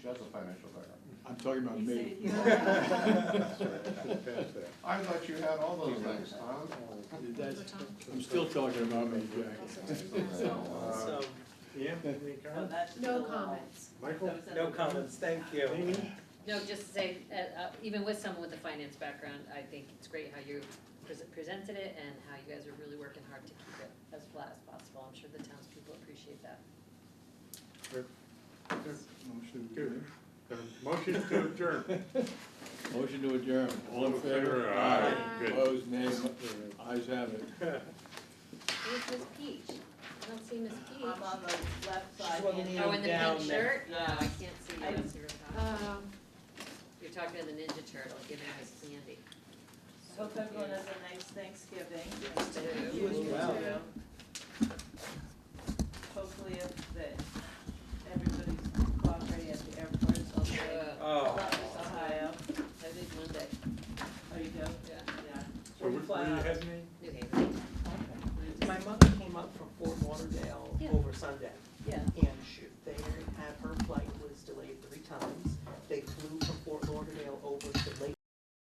She has a financial background. I'm talking about me. I thought you had all those things, Tom. I'm still talking about me, Jack. So, Ian, any Oh, comments? that's No still, comments. Michael? that was at no the- comments, thank you. Amy? No, just to say, even with someone with a finance background, I think it's great how you presented it and how you guys are really working hard to keep it as flat as possible. I'm sure the townspeople appreciate that. Motion to Good. Motion to adjourn. Motion to adjourn. All in favor? Aye. Good. Opposed, nay. Ayes have it. Where's Miss Peach? I don't see Miss Peach. I'm on the left side. She's hand. Oh, in the down pink there. shirt? Yeah. Oh, I can't see you. I- That's your top. You're talking to the Ninja Turtle, giving us candy. Hope everyone has a nice Thanksgiving. You as well. Hopefully if everybody's cooperating at the airport, so I'll say, Oh. Columbus, Ohio. I think Monday, Oh, you do? yeah, Yeah. So where you heading? New Haven. My mother came up from Fort Lauderdale Yeah. over Sunday, Yeah. and they had, her flight was delayed 3 times.